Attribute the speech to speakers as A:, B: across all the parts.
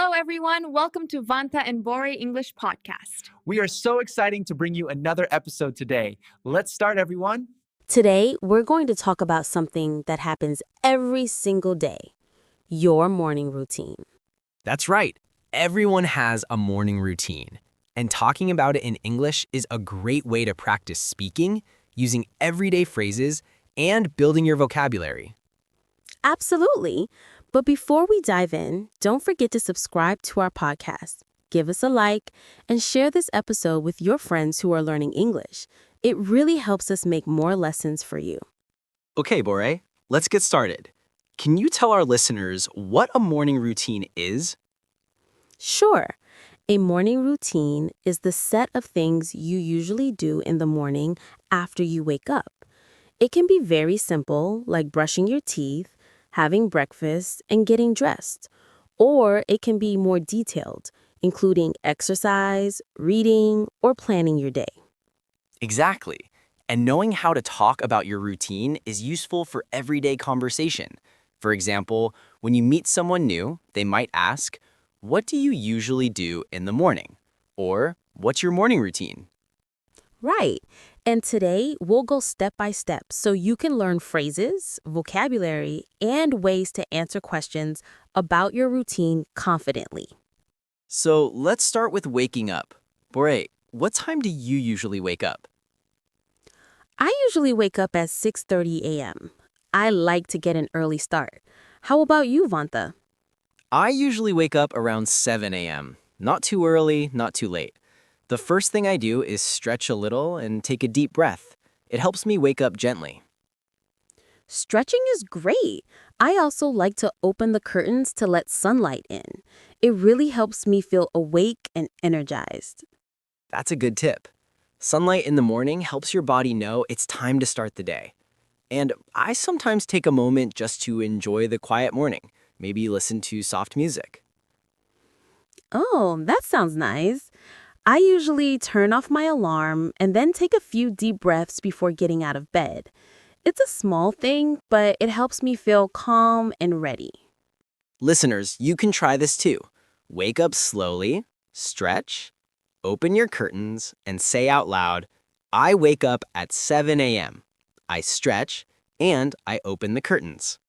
A: Hello, everyone. Welcome to Vanta and Bore English Podcast.
B: We are so exciting to bring you another episode today. Let's start, everyone.
C: Today, we're going to talk about something that happens every single day, your morning routine.
D: That's right. Everyone has a morning routine. And talking about it in English is a great way to practice speaking, using everyday phrases, and building your vocabulary.
C: Absolutely. But before we dive in, don't forget to subscribe to our podcast, give us a like, and share this episode with your friends who are learning English. It really helps us make more lessons for you.
D: Okay, Bore, let's get started. Can you tell our listeners what a morning routine is?
C: Sure. A morning routine is the set of things you usually do in the morning after you wake up. It can be very simple, like brushing your teeth, having breakfast, and getting dressed. Or it can be more detailed, including exercise, reading, or planning your day.
D: Exactly. And knowing how to talk about your routine is useful for everyday conversation. For example, when you meet someone new, they might ask, "What do you usually do in the morning?" Or, "What's your morning routine?"
C: Right. And today, we'll go step by step so you can learn phrases, vocabulary, and ways to answer questions about your routine confidently.
D: So let's start with waking up. Bore, what time do you usually wake up?
C: I usually wake up at 6:30 a.m. I like to get an early start. How about you, Vanta?
D: I usually wake up around 7 a.m. Not too early, not too late. The first thing I do is stretch a little and take a deep breath. It helps me wake up gently.
C: Stretching is great. I also like to open the curtains to let sunlight in. It really helps me feel awake and energized.
D: That's a good tip. Sunlight in the morning helps your body know it's time to start the day. And I sometimes take a moment just to enjoy the quiet morning, maybe listen to soft music.
C: Oh, that sounds nice. I usually turn off my alarm and then take a few deep breaths before getting out of bed. It's a small thing, but it helps me feel calm and ready.
D: Listeners, you can try this too. Wake up slowly, stretch, open your curtains, and say out loud, "I wake up at 7 a.m. I stretch, and I open the curtains."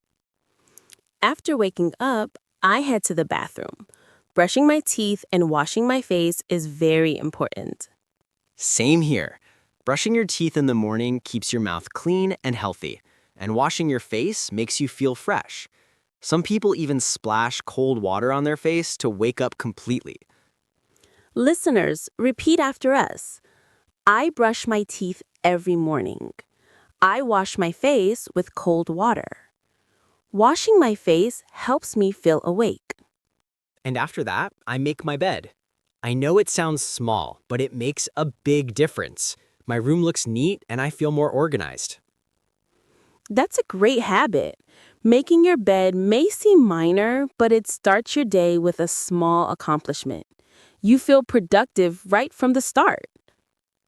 C: After waking up, I head to the bathroom. Brushing my teeth and washing my face is very important.
D: Same here. Brushing your teeth in the morning keeps your mouth clean and healthy, and washing your face makes you feel fresh. Some people even splash cold water on their face to wake up completely.
C: Listeners, repeat after us. I brush my teeth every morning. I wash my face with cold water. Washing my face helps me feel awake.
D: And after that, I make my bed. I know it sounds small, but it makes a big difference. My room looks neat and I feel more organized.
C: That's a great habit. Making your bed may seem minor, but it starts your day with a small accomplishment. You feel productive right from the start.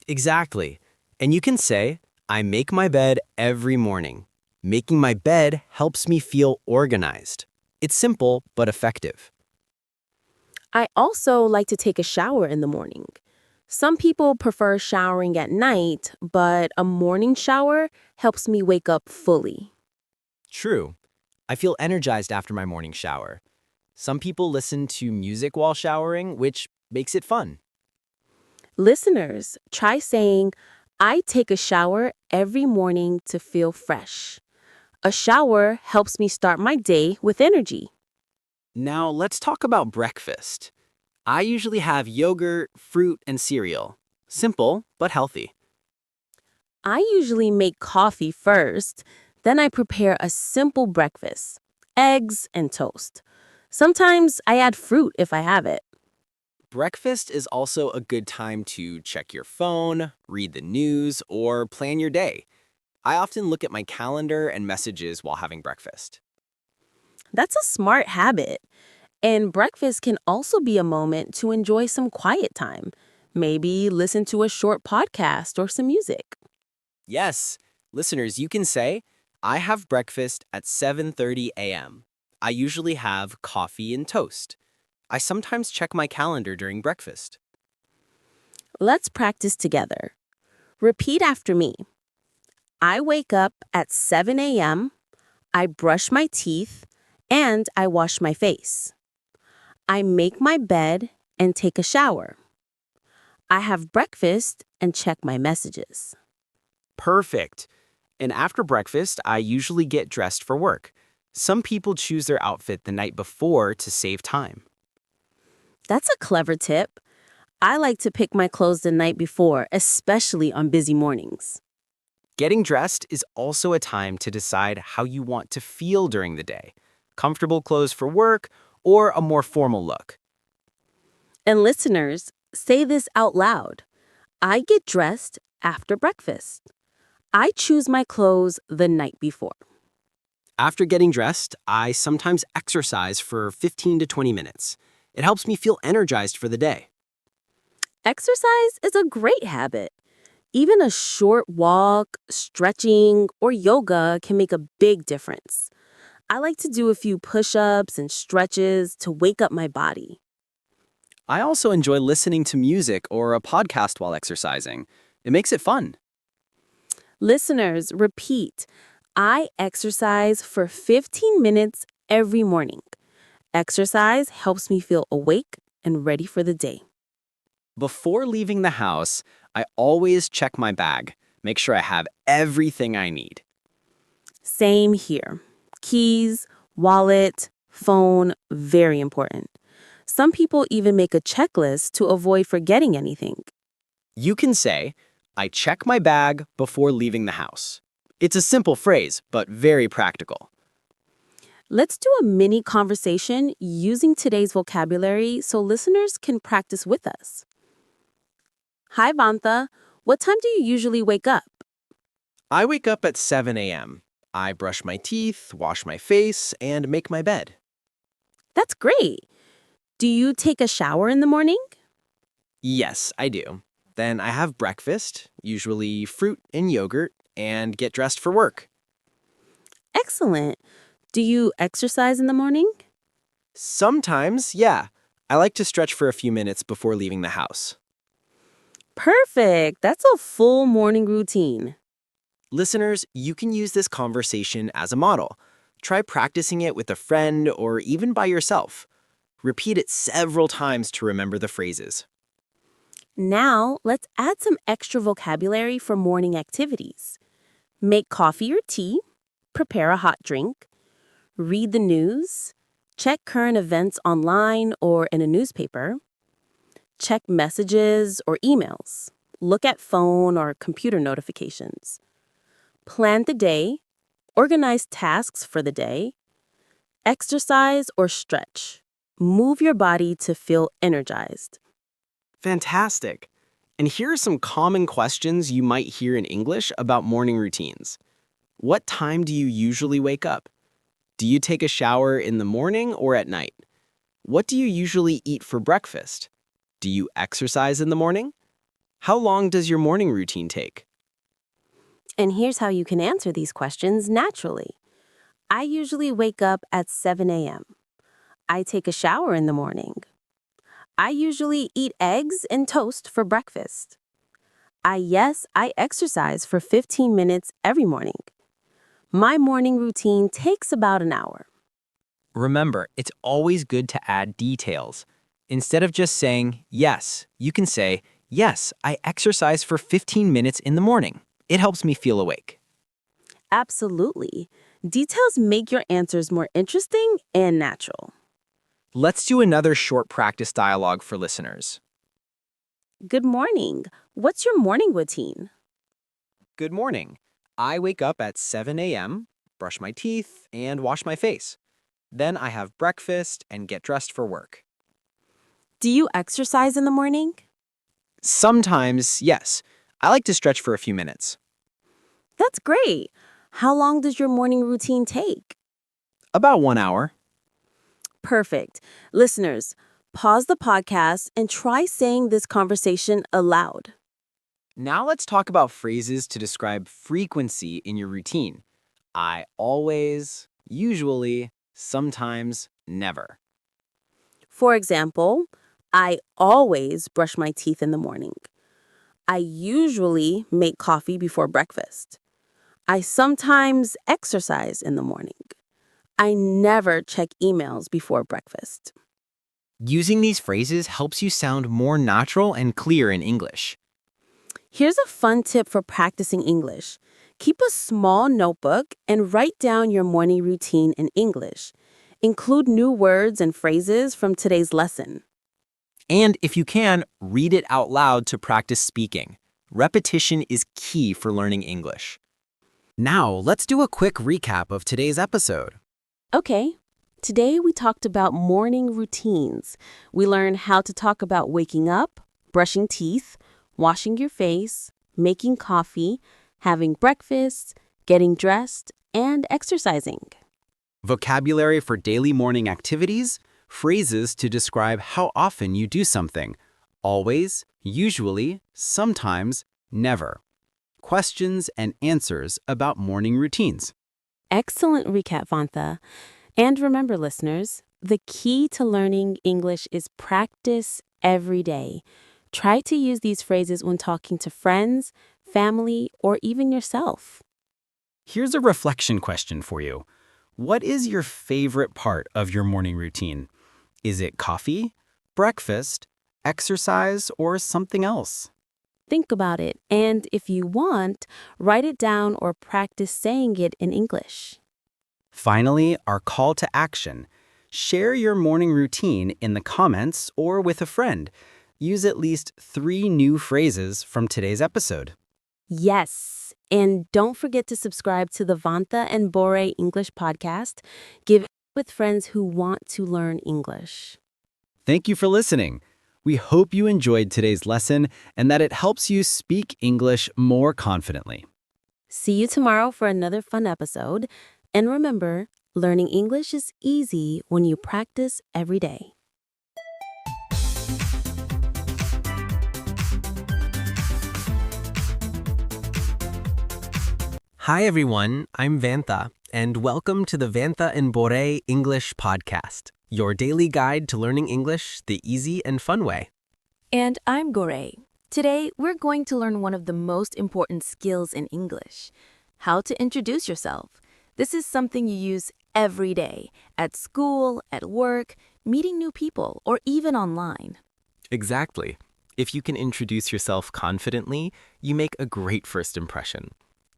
D: Exactly. And you can say, "I make my bed every morning." Making my bed helps me feel organized. It's simple but effective.
C: I also like to take a shower in the morning. Some people prefer showering at night, but a morning shower helps me wake up fully.
D: True. I feel energized after my morning shower. Some people listen to music while showering, which makes it fun.
C: Listeners, try saying, I take a shower every morning to feel fresh. A shower helps me start my day with energy.
D: Now let's talk about breakfast. I usually have yogurt, fruit, and cereal. Simple, but healthy.
C: I usually make coffee first, then I prepare a simple breakfast, eggs and toast. Sometimes I add fruit if I have it.
D: Breakfast is also a good time to check your phone, read the news, or plan your day. I often look at my calendar and messages while having breakfast.
C: That's a smart habit. And breakfast can also be a moment to enjoy some quiet time. Maybe listen to a short podcast or some music.
D: Yes, listeners, you can say, "I have breakfast at 7:30 a.m. I usually have coffee and toast." I sometimes check my calendar during breakfast.
C: Let's practice together. Repeat after me. I wake up at 7 a.m., I brush my teeth, and I wash my face. I make my bed and take a shower. I have breakfast and check my messages.
D: Perfect. And after breakfast, I usually get dressed for work. Some people choose their outfit the night before to save time.
C: That's a clever tip. I like to pick my clothes the night before, especially on busy mornings.
D: Getting dressed is also a time to decide how you want to feel during the day. Comfortable clothes for work or a more formal look.
C: And listeners, say this out loud. I get dressed after breakfast. I choose my clothes the night before.
D: After getting dressed, I sometimes exercise for 15 to 20 minutes. It helps me feel energized for the day.
C: Exercise is a great habit. Even a short walk, stretching, or yoga can make a big difference. I like to do a few push-ups and stretches to wake up my body.
D: I also enjoy listening to music or a podcast while exercising. It makes it fun.
C: Listeners, repeat. I exercise for 15 minutes every morning. Exercise helps me feel awake and ready for the day.
D: Before leaving the house, I always check my bag, make sure I have everything I need.
C: Same here. Keys, wallet, phone, very important. Some people even make a checklist to avoid forgetting anything.
D: You can say, I check my bag before leaving the house. It's a simple phrase, but very practical.
C: Let's do a mini conversation using today's vocabulary so listeners can practice with us. Hi, Vantha. What time do you usually wake up?
D: I wake up at 7 a.m. I brush my teeth, wash my face, and make my bed.
C: That's great. Do you take a shower in the morning?
D: Yes, I do. Then I have breakfast, usually fruit and yogurt, and get dressed for work.
C: Excellent. Do you exercise in the morning?
D: Sometimes, yeah. I like to stretch for a few minutes before leaving the house.
C: Perfect. That's a full morning routine.
D: Listeners, you can use this conversation as a model. Try practicing it with a friend or even by yourself. Repeat it several times to remember the phrases.
C: Now, let's add some extra vocabulary for morning activities. Make coffee or tea, prepare a hot drink, read the news, check current events online or in a newspaper, check messages or emails, look at phone or computer notifications, plan the day, organize tasks for the day, exercise or stretch. Move your body to feel energized.
D: Fantastic. And here are some common questions you might hear in English about morning routines. What time do you usually wake up? Do you take a shower in the morning or at night? What do you usually eat for breakfast? Do you exercise in the morning? How long does your morning routine take?
C: And here's how you can answer these questions naturally. I usually wake up at 7 a.m. I take a shower in the morning. I usually eat eggs and toast for breakfast. I exercise for 15 minutes every morning. My morning routine takes about an hour.
D: Remember, it's always good to add details. Instead of just saying, yes, you can say, yes, I exercise for 15 minutes in the morning. It helps me feel awake.
C: Absolutely. Details make your answers more interesting and natural.
D: Let's do another short practice dialogue for listeners.
C: Good morning. What's your morning routine?
D: Good morning. I wake up at 7 a.m., brush my teeth, and wash my face. Then I have breakfast and get dressed for work.
C: Do you exercise in the morning?
D: Sometimes, yes. I like to stretch for a few minutes.
C: That's great. How long does your morning routine take?
D: About 1 hour.
C: Perfect. Listeners, pause the podcast and try saying this conversation aloud.
D: Now let's talk about phrases to describe frequency in your routine. I always, usually, sometimes, never.
C: For example, I always brush my teeth in the morning. I usually make coffee before breakfast. I sometimes exercise in the morning. I never check emails before breakfast.
D: Using these phrases helps you sound more natural and clear in English.
C: Here's a fun tip for practicing English. Keep a small notebook and write down your morning routine in English. Include new words and phrases from today's lesson.
D: And if you can, read it out loud to practice speaking. Repetition is key for learning English. Now, let's do a quick recap of today's episode.
C: Okay, today we talked about morning routines. We learned how to talk about waking up, brushing teeth, washing your face, making coffee, having breakfast, getting dressed, and exercising.
D: Vocabulary for daily morning activities, phrases to describe how often you do something. Always, usually, sometimes, never. Questions and answers about morning routines.
C: Excellent recap, Vantha. And remember, listeners, the key to learning English is practice every day. Try to use these phrases when talking to friends, family, or even yourself.
D: Here's a reflection question for you. What is your favorite part of your morning routine? Is it coffee, breakfast, exercise, or something else?
C: Think about it, and if you want, write it down or practice saying it in English.
D: Finally, our call to action. Share your morning routine in the comments or with a friend. Use at least 3 new phrases from today's episode.
C: Yes, and don't forget to subscribe to the Vantha and Bore English podcast. Give it with friends who want to learn English.
D: Thank you for listening. We hope you enjoyed today's lesson and that it helps you speak English more confidently.
C: See you tomorrow for another fun episode. And remember, learning English is easy when you practice every day.
D: Hi everyone, I'm Vantha, and welcome to the Vantha and Bore English podcast, your daily guide to learning English the easy and fun way.
A: And I'm Gore. Today, we're going to learn one of the most important skills in English, how to introduce yourself. This is something you use every day, at school, at work, meeting new people, or even online.
E: Exactly. If you can introduce yourself confidently, you make a great first impression.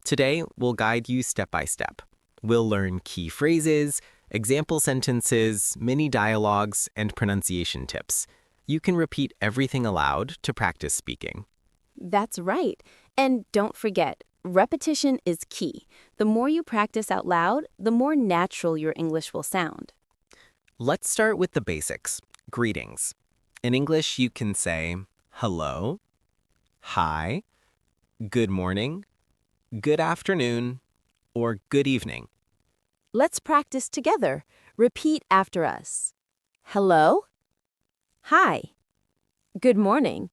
E: Today, we'll guide you step by step. We'll learn key phrases, example sentences, mini dialogues, and pronunciation tips. You can repeat everything aloud to practice speaking.
A: That's right. And don't forget, repetition is key. The more you practice out loud, the more natural your English will sound.
E: Let's start with the basics. Greetings. In English, you can say hello, hi, good morning, good afternoon, or good evening.
A: Let's practice together. Repeat after us. Hello. Hi. Good morning.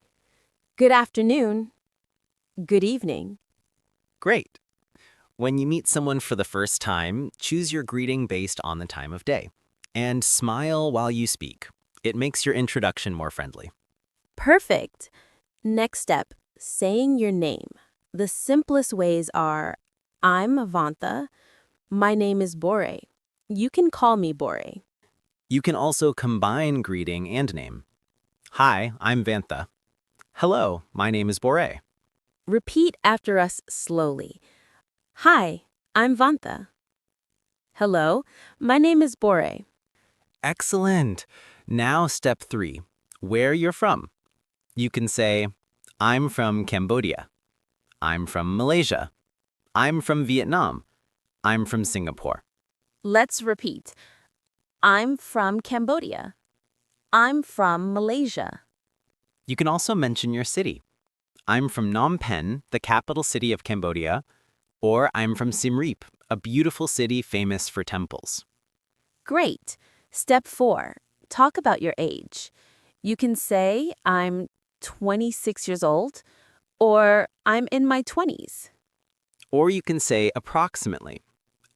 A: Good afternoon. Good evening.
E: Great. When you meet someone for the first time, choose your greeting based on the time of day. And smile while you speak. It makes your introduction more friendly.
A: Perfect. Next step, saying your name. The simplest ways are, I'm Vantha. My name is Bore. You can call me Bore.
E: You can also combine greeting and name. Hi, I'm Vantha. Hello, my name is Bore.
A: Repeat after us slowly. Hi, I'm Vantha. Hello, my name is Bore.
E: Excellent. Now step 3, where you're from. You can say, I'm from Cambodia. I'm from Malaysia. I'm from Vietnam. I'm from Singapore.
A: Let's repeat. I'm from Cambodia. I'm from Malaysia.
E: You can also mention your city. I'm from Phnom Penh, the capital city of Cambodia, or I'm from Siem Reap, a beautiful city famous for temples.
A: Great. Step 4, talk about your age. You can say, I'm 26 years old, or I'm in my 20s.
E: Or you can say approximately.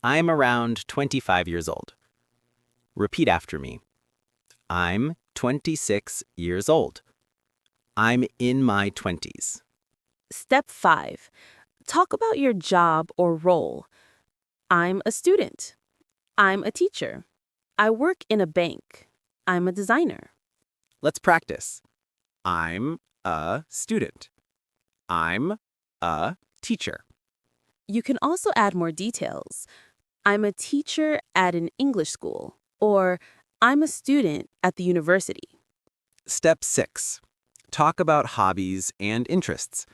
E: I'm around 25 years old. Repeat after me. I'm 26 years old. I'm in my 20s.
C: Step 5. Talk about your job or role. I'm a student. I'm a teacher. I work in a bank. I'm a designer.
E: Let's practice. I'm a student. I'm a teacher.
C: You can also add more details. I'm a teacher at an English school, or I'm a student at the university.
E: Step 6. Talk about hobbies and interests.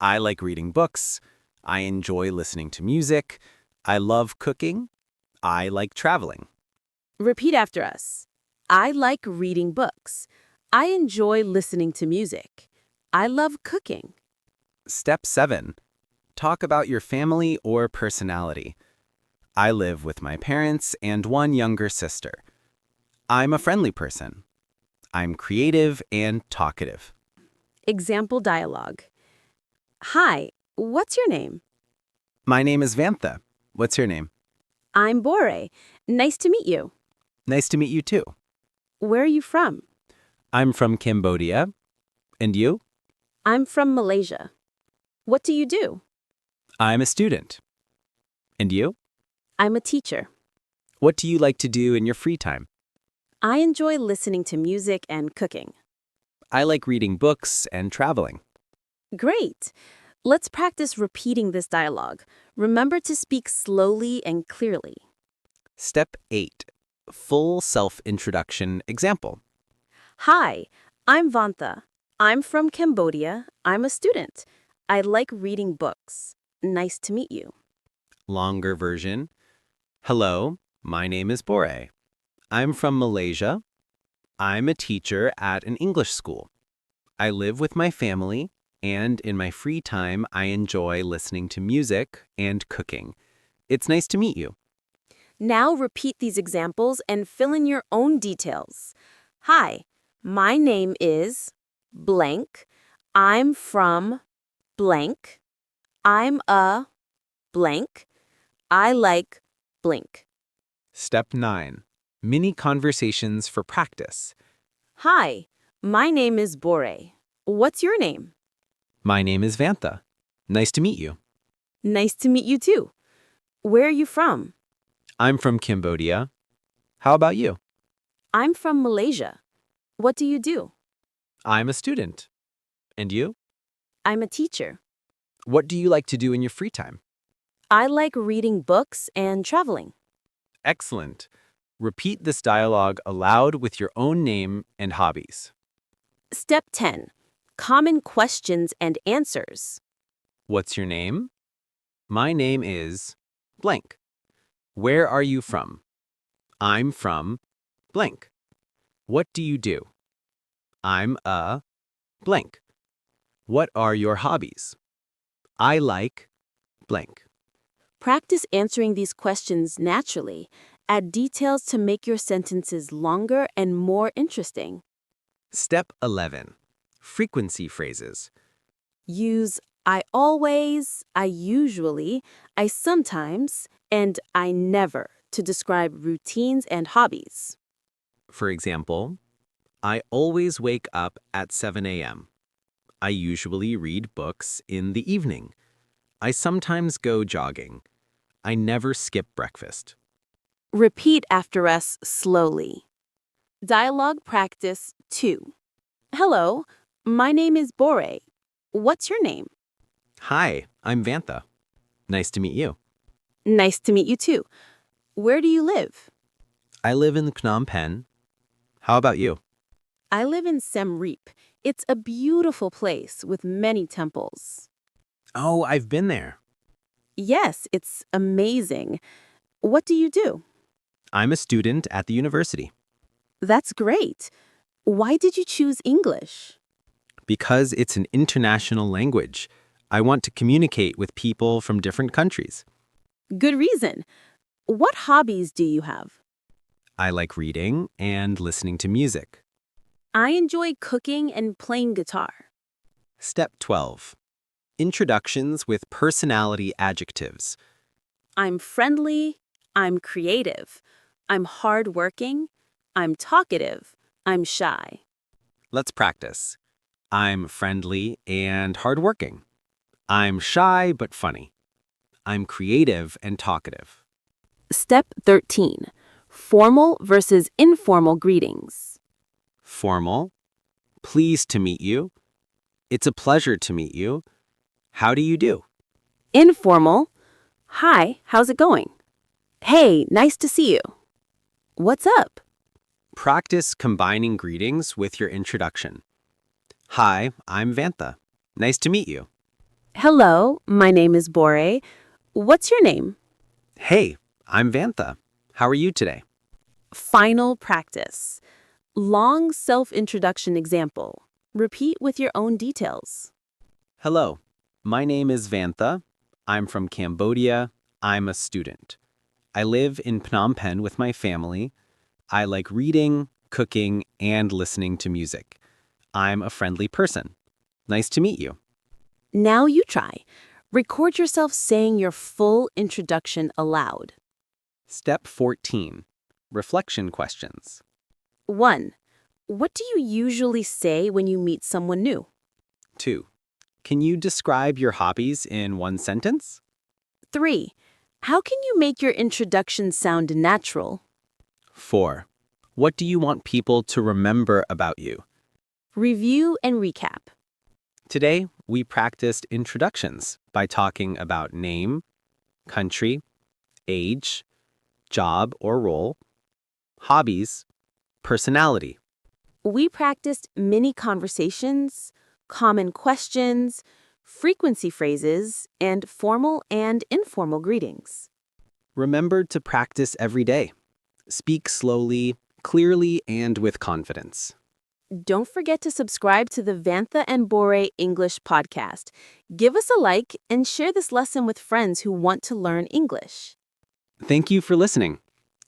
E: I like reading books. I enjoy listening to music. I love cooking. I like traveling.
C: Repeat after us. I like reading books. I enjoy listening to music. I love cooking.
E: Step 7. Talk about your family or personality. I live with my parents and one younger sister. I'm a friendly person. I'm creative and talkative.
C: Example dialogue. Hi, what's your name?
E: My name is Vantha. What's your name?
C: I'm Bore. Nice to meet you.
E: Nice to meet you too.
C: Where are you from?
E: I'm from Cambodia. And you?
C: I'm from Malaysia. What do you do?
E: I'm a student. And you?
C: I'm a teacher.
E: What do you like to do in your free time?
C: I enjoy listening to music and cooking.
E: I like reading books and traveling.
C: Great! Let's practice repeating this dialogue. Remember to speak slowly and clearly.
E: Step 8. Full self-introduction example.
C: Hi, I'm Vantha. I'm from Cambodia. I'm a student. I like reading books. Nice to meet you.
E: Longer version. Hello, my name is Bore. I'm from Malaysia. I'm a teacher at an English school. I live with my family, and in my free time, I enjoy listening to music and cooking. It's nice to meet you.
C: Now repeat these examples and fill in your own details. Hi, my name is blank. I'm from blank. I'm a blank. I like blank.
E: Step 9. Mini conversations for practice.
C: Hi, my name is Bore. What's your name?
E: My name is Vantha. Nice to meet you.
C: Nice to meet you too. Where are you from?
E: I'm from Cambodia. How about you?
C: I'm from Malaysia. What do you do?
E: I'm a student. And you?
C: I'm a teacher.
E: What do you like to do in your free time?
C: I like reading books and traveling.
E: Excellent. Repeat this dialogue aloud with your own name and hobbies.
C: Step 10. Common questions and answers.
E: What's your name? My name is blank. Where are you from? I'm from blank. What do you do? I'm a blank. What are your hobbies? I like blank.
C: Practice answering these questions naturally. Add details to make your sentences longer and more interesting.
E: Step 11. Frequency phrases.
C: Use I always, I usually, I sometimes, and I never to describe routines and hobbies.
E: For example, I always wake up at 7 a.m. I usually read books in the evening. I sometimes go jogging. I never skip breakfast.
C: Repeat after us slowly. Dialogue practice 2. Hello, my name is Bore. What's your name?
E: Hi, I'm Vantha. Nice to meet you.
C: Nice to meet you too. Where do you live?
E: I live in Phnom Penh. How about you?
C: I live in Siem Reap. It's a beautiful place with many temples.
E: Oh, I've been there.
C: Yes, it's amazing. What do you do?
E: I'm a student at the university.
C: That's great. Why did you choose English?
E: Because it's an international language. I want to communicate with people from different countries.
C: Good reason. What hobbies do you have?
E: I like reading and listening to music.
C: I enjoy cooking and playing guitar.
E: Step 12. Introductions with personality adjectives.
C: I'm friendly. I'm creative. I'm hardworking. I'm talkative. I'm shy.
E: Let's practice. I'm friendly and hardworking. I'm shy but funny. I'm creative and talkative.
C: Step 13. Formal versus informal greetings.
E: Formal. Pleased to meet you. It's a pleasure to meet you. How do you do?
C: Informal. Hi, how's it going? Hey, nice to see you. What's up?
E: Practice combining greetings with your introduction. Hi, I'm Vantha. Nice to meet you.
C: Hello, my name is Bore. What's your name?
E: Hey, I'm Vantha. How are you today?
C: Final practice. Long self-introduction example. Repeat with your own details.
E: Hello, my name is Vantha. I'm from Cambodia. I'm a student. I live in Phnom Penh with my family. I like reading, cooking, and listening to music. I'm a friendly person. Nice to meet you.
C: Now you try. Record yourself saying your full introduction aloud.
E: Step 14. Reflection questions.
C: 1. What do you usually say when you meet someone new?
E: 2. Can you describe your hobbies in one sentence?
C: 3. How can you make your introduction sound natural?
E: 4. What do you want people to remember about you?
C: Review and recap.
E: Today, we practiced introductions by talking about name, country, age, job or role, hobbies, personality.
C: We practiced mini conversations, common questions, frequency phrases, and formal and informal greetings.
E: Remember to practice every day. Speak slowly, clearly, and with confidence.
C: Don't forget to subscribe to the Vantha and Bore English podcast. Give us a like and share this lesson with friends who want to learn English.
E: Thank you for listening.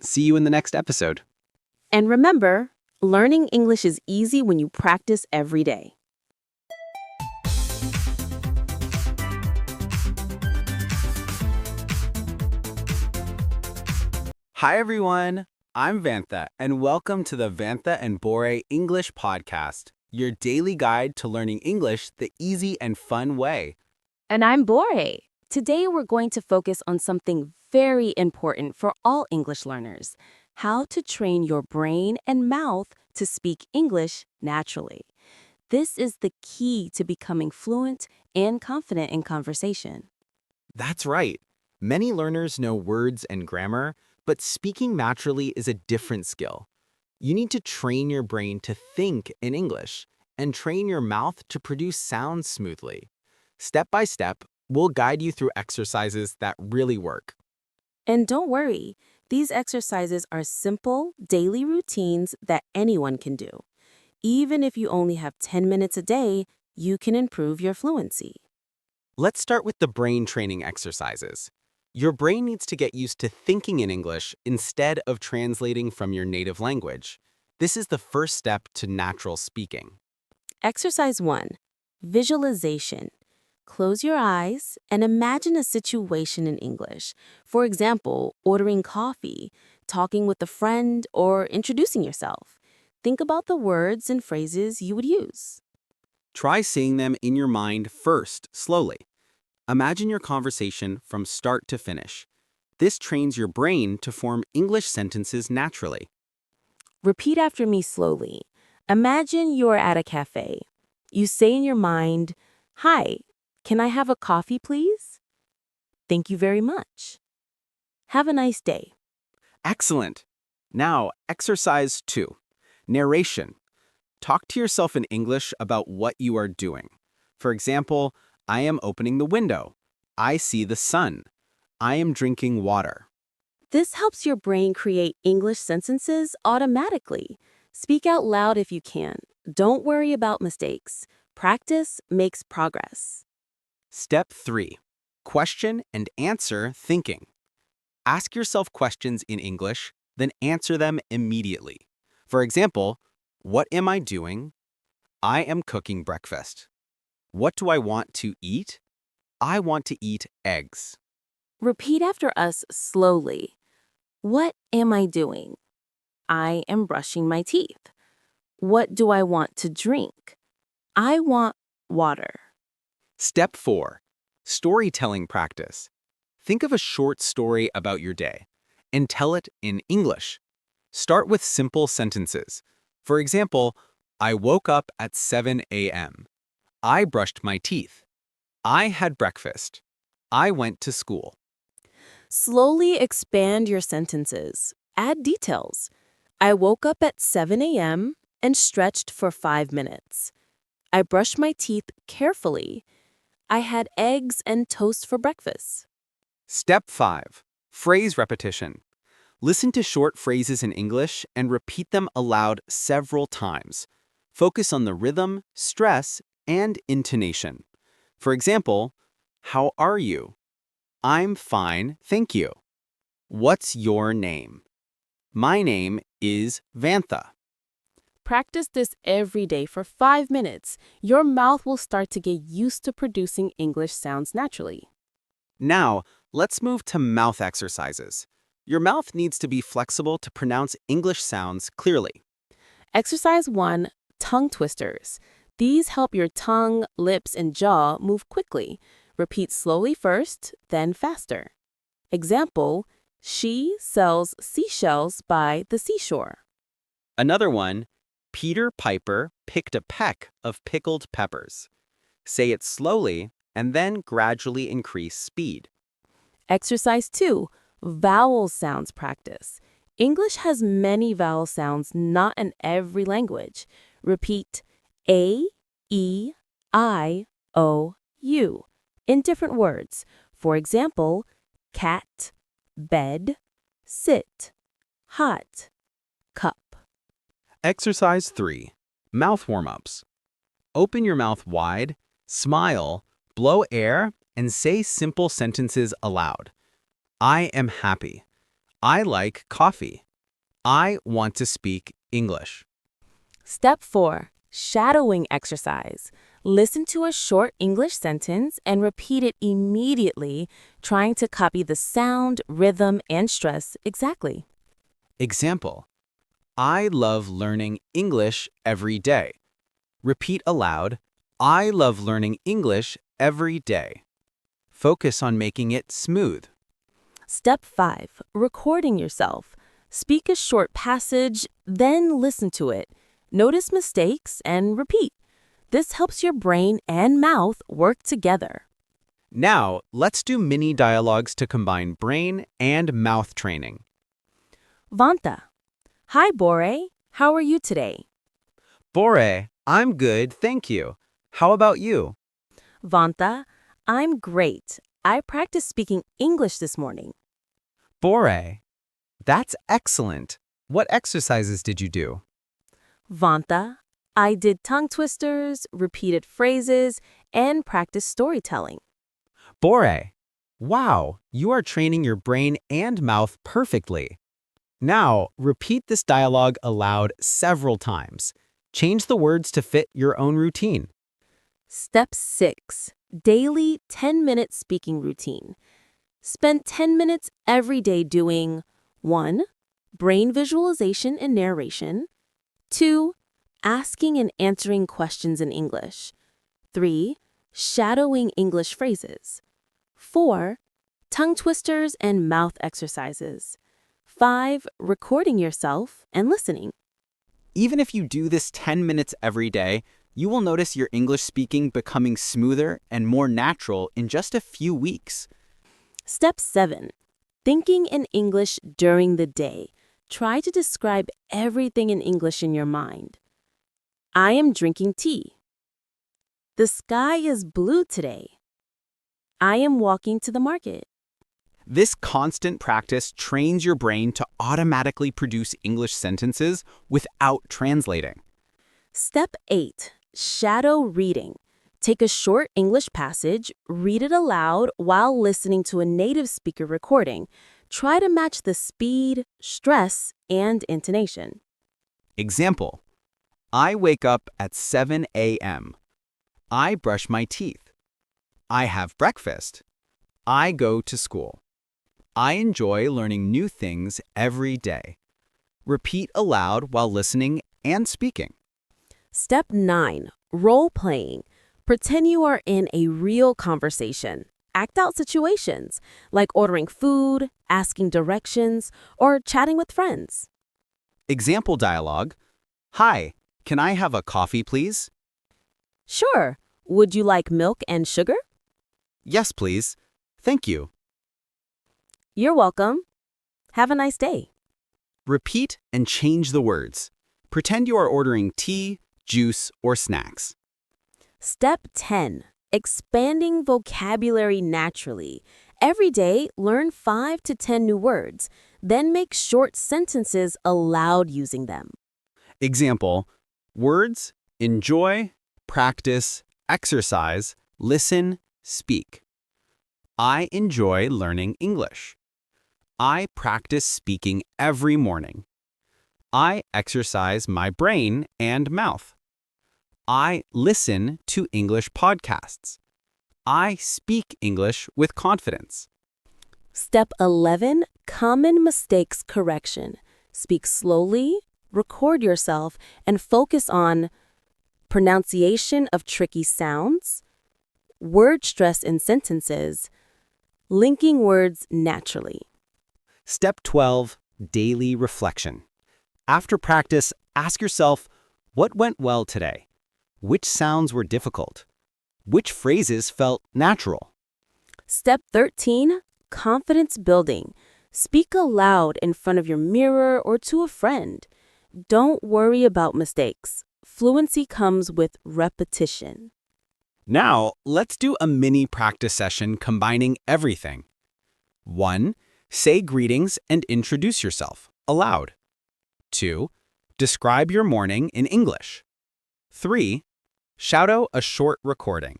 E: See you in the next episode.
C: And remember, learning English is easy when you practice every day.
D: Hi, everyone. I'm Vantha, and welcome to the Vantha and Bore English Podcast, your daily guide to learning English the easy and fun way.
C: And I'm Bore. Today we're going to focus on something very important for all English learners: how to train your brain and mouth to speak English naturally. This is the key to becoming fluent and confident in conversation.
D: That's right. Many learners know words and grammar, but speaking naturally is a different skill. You need to train your brain to think in English and train your mouth to produce sounds smoothly. Step by step, we'll guide you through exercises that really work.
C: And don't worry, these exercises are simple, daily routines that anyone can do. Even if you only have 10 minutes a day, you can improve your fluency.
D: Let's start with the brain training exercises. Your brain needs to get used to thinking in English instead of translating from your native language. This is the first step to natural speaking.
C: Exercise 1. Visualization. Close your eyes and imagine a situation in English. For example, ordering coffee, talking with a friend, or introducing yourself. Think about the words and phrases you would use.
D: Try saying them in your mind first, slowly. Imagine your conversation from start to finish. This trains your brain to form English sentences naturally.
C: Repeat after me slowly. Imagine you're at a cafe. You say in your mind, "Hi, can I have a coffee, please?" Thank you very much. Have a nice day.
D: Excellent. Now, exercise 2. Narration. Talk to yourself in English about what you are doing. For example, I am opening the window. I see the sun. I am drinking water.
C: This helps your brain create English sentences automatically. Speak out loud if you can. Don't worry about mistakes. Practice makes progress.
D: Step 3. Question and answer thinking. Ask yourself questions in English, then answer them immediately. For example, what am I doing? I am cooking breakfast. What do I want to eat? I want to eat eggs.
C: Repeat after us slowly. What am I doing? I am brushing my teeth. What do I want to drink? I want water.
D: Step 4. Storytelling practice. Think of a short story about your day and tell it in English. Start with simple sentences. For example, I woke up at 7 a.m. I brushed my teeth. I had breakfast. I went to school.
C: Slowly expand your sentences. Add details. I woke up at 7 a.m. and stretched for 5 minutes. I brushed my teeth carefully. I had eggs and toast for breakfast.
D: Step 5. Phrase repetition. Listen to short phrases in English and repeat them aloud several times. Focus on the rhythm, stress, and intonation. For example, how are you? I'm fine, thank you. What's your name? My name is Vantha.
C: Practice this every day for 5 minutes. Your mouth will start to get used to producing English sounds naturally.
D: Now, let's move to mouth exercises. Your mouth needs to be flexible to pronounce English sounds clearly.
C: Exercise 1, tongue twisters. These help your tongue, lips, and jaw move quickly. Repeat slowly first, then faster. Example, she sells seashells by the seashore.
D: Another one, Peter Piper picked a peck of pickled peppers. Say it slowly and then gradually increase speed.
C: Exercise 2, vowel sounds practice. English has many vowel sounds not in every language. Repeat A, E, I, O, U in different words. For example, cat, bed, sit, hot, cup.
D: Exercise 3. Mouth warm-ups. Open your mouth wide, smile, blow air, and say simple sentences aloud. I am happy. I like coffee. I want to speak English.
C: Step 4, shadowing exercise. Listen to a short English sentence and repeat it immediately, trying to copy the sound, rhythm, and stress exactly.
D: Example, I love learning English every day. Repeat aloud, I love learning English every day. Focus on making it smooth.
C: Step 5, recording yourself. Speak a short passage, then listen to it. Notice mistakes and repeat. This helps your brain and mouth work together.
D: Now, let's do mini dialogues to combine brain and mouth training.
C: Vanta. Hi, Bore. How are you today?
D: Bore, I'm good, thank you. How about you?
C: Vanta. I'm great. I practiced speaking English this morning.
D: Bore, that's excellent. What exercises did you do?
C: Vanta. I did tongue twisters, repeated phrases, and practiced storytelling.
D: Bore, wow, you are training your brain and mouth perfectly. Now, repeat this dialogue aloud several times. Change the words to fit your own routine.
C: Step 6, daily 10-minute speaking routine. Spend 10 minutes every day doing 1. Brain visualization and narration. 2. Asking and answering questions in English. 3. Shadowing English phrases. 4. Tongue twisters and mouth exercises. 5. Recording yourself and listening.
D: Even if you do this 10 minutes every day, you will notice your English speaking becoming smoother and more natural in just a few weeks.
C: Step 7. Thinking in English during the day. Try to describe everything in English in your mind. I am drinking tea. The sky is blue today. I am walking to the market.
D: This constant practice trains your brain to automatically produce English sentences without translating.
C: Step 8. Shadow reading. Take a short English passage, read it aloud while listening to a native speaker recording. Try to match the speed, stress, and intonation.
D: Example, I wake up at 7 a.m. I brush my teeth. I have breakfast. I go to school. I enjoy learning new things every day. Repeat aloud while listening and speaking.
C: Step 9. Role playing. Pretend you are in a real conversation. Act out situations like ordering food, asking directions, or chatting with friends.
E: Example dialogue. Hi, can I have a coffee, please?
C: Sure. Would you like milk and sugar?
E: Yes, please. Thank you.
C: You're welcome. Have a nice day.
E: Repeat and change the words. Pretend you are ordering tea, juice, or snacks.
C: Step 10. Expanding vocabulary naturally. Every day, learn 5 to 10 new words, then make short sentences aloud using them.
E: Example, words, enjoy, practice, exercise, listen, speak. I enjoy learning English. I practice speaking every morning. I exercise my brain and mouth. I listen to English podcasts. I speak English with confidence.
C: Step 11. Common mistakes correction. Speak slowly, record yourself, and focus on pronunciation of tricky sounds, word stress in sentences, linking words naturally.
E: Step 12, daily reflection. After practice, ask yourself, what went well today? Which sounds were difficult? Which phrases felt natural?
C: Step 13. Confidence building. Speak aloud in front of your mirror or to a friend. Don't worry about mistakes. Fluency comes with repetition.
E: Now, let's do a mini practice session combining everything. 1. Say greetings and introduce yourself aloud. 2. Describe your morning in English. 3. Shout out a short recording.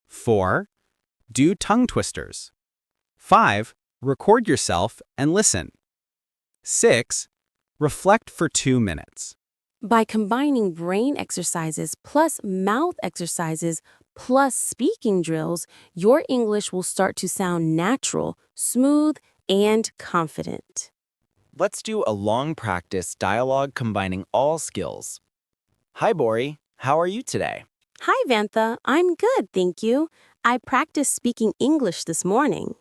E: 4. Do tongue twisters. 5. Record yourself and listen. 6. Reflect for 2 minutes.
C: By combining brain exercises plus mouth exercises plus speaking drills, your English will start to sound natural, smooth, and confident.
D: Let's do a long practice dialogue combining all skills. Hi, Bori. How are you today?
C: Hi, Vantha. I'm good, thank you. I practiced speaking English this morning.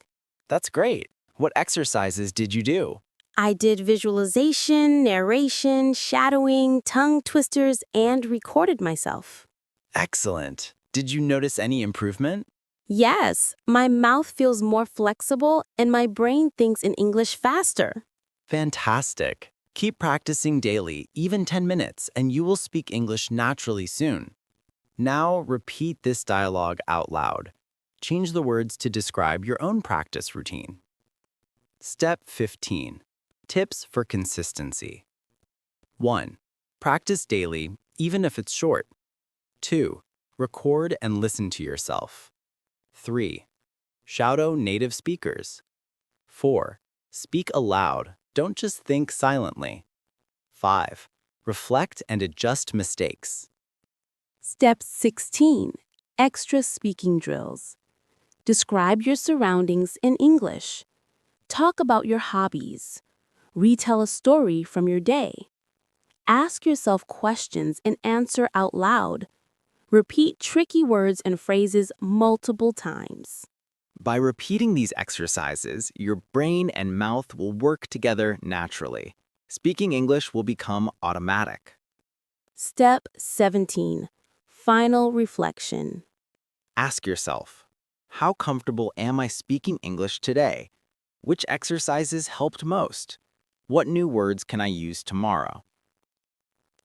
D: That's great. What exercises did you do?
C: I did visualization, narration, shadowing, tongue twisters, and recorded myself.
D: Excellent. Did you notice any improvement?
C: Yes, my mouth feels more flexible and my brain thinks in English faster.
D: Fantastic. Keep practicing daily, even 10 minutes, and you will speak English naturally soon. Now repeat this dialogue out loud. Change the words to describe your own practice routine. Step 15. Tips for consistency. 1. Practice daily, even if it's short. 2. Record and listen to yourself. 3. Shout out native speakers. 4. Speak aloud, don't just think silently. 5. Reflect and adjust mistakes.
C: Step 16. Extra speaking drills. Describe your surroundings in English. Talk about your hobbies. Retell a story from your day. Ask yourself questions and answer out loud. Repeat tricky words and phrases multiple times.
D: By repeating these exercises, your brain and mouth will work together naturally. Speaking English will become automatic.
C: Step 17. Final reflection.
D: Ask yourself, how comfortable am I speaking English today? Which exercises helped most? What new words can I use tomorrow?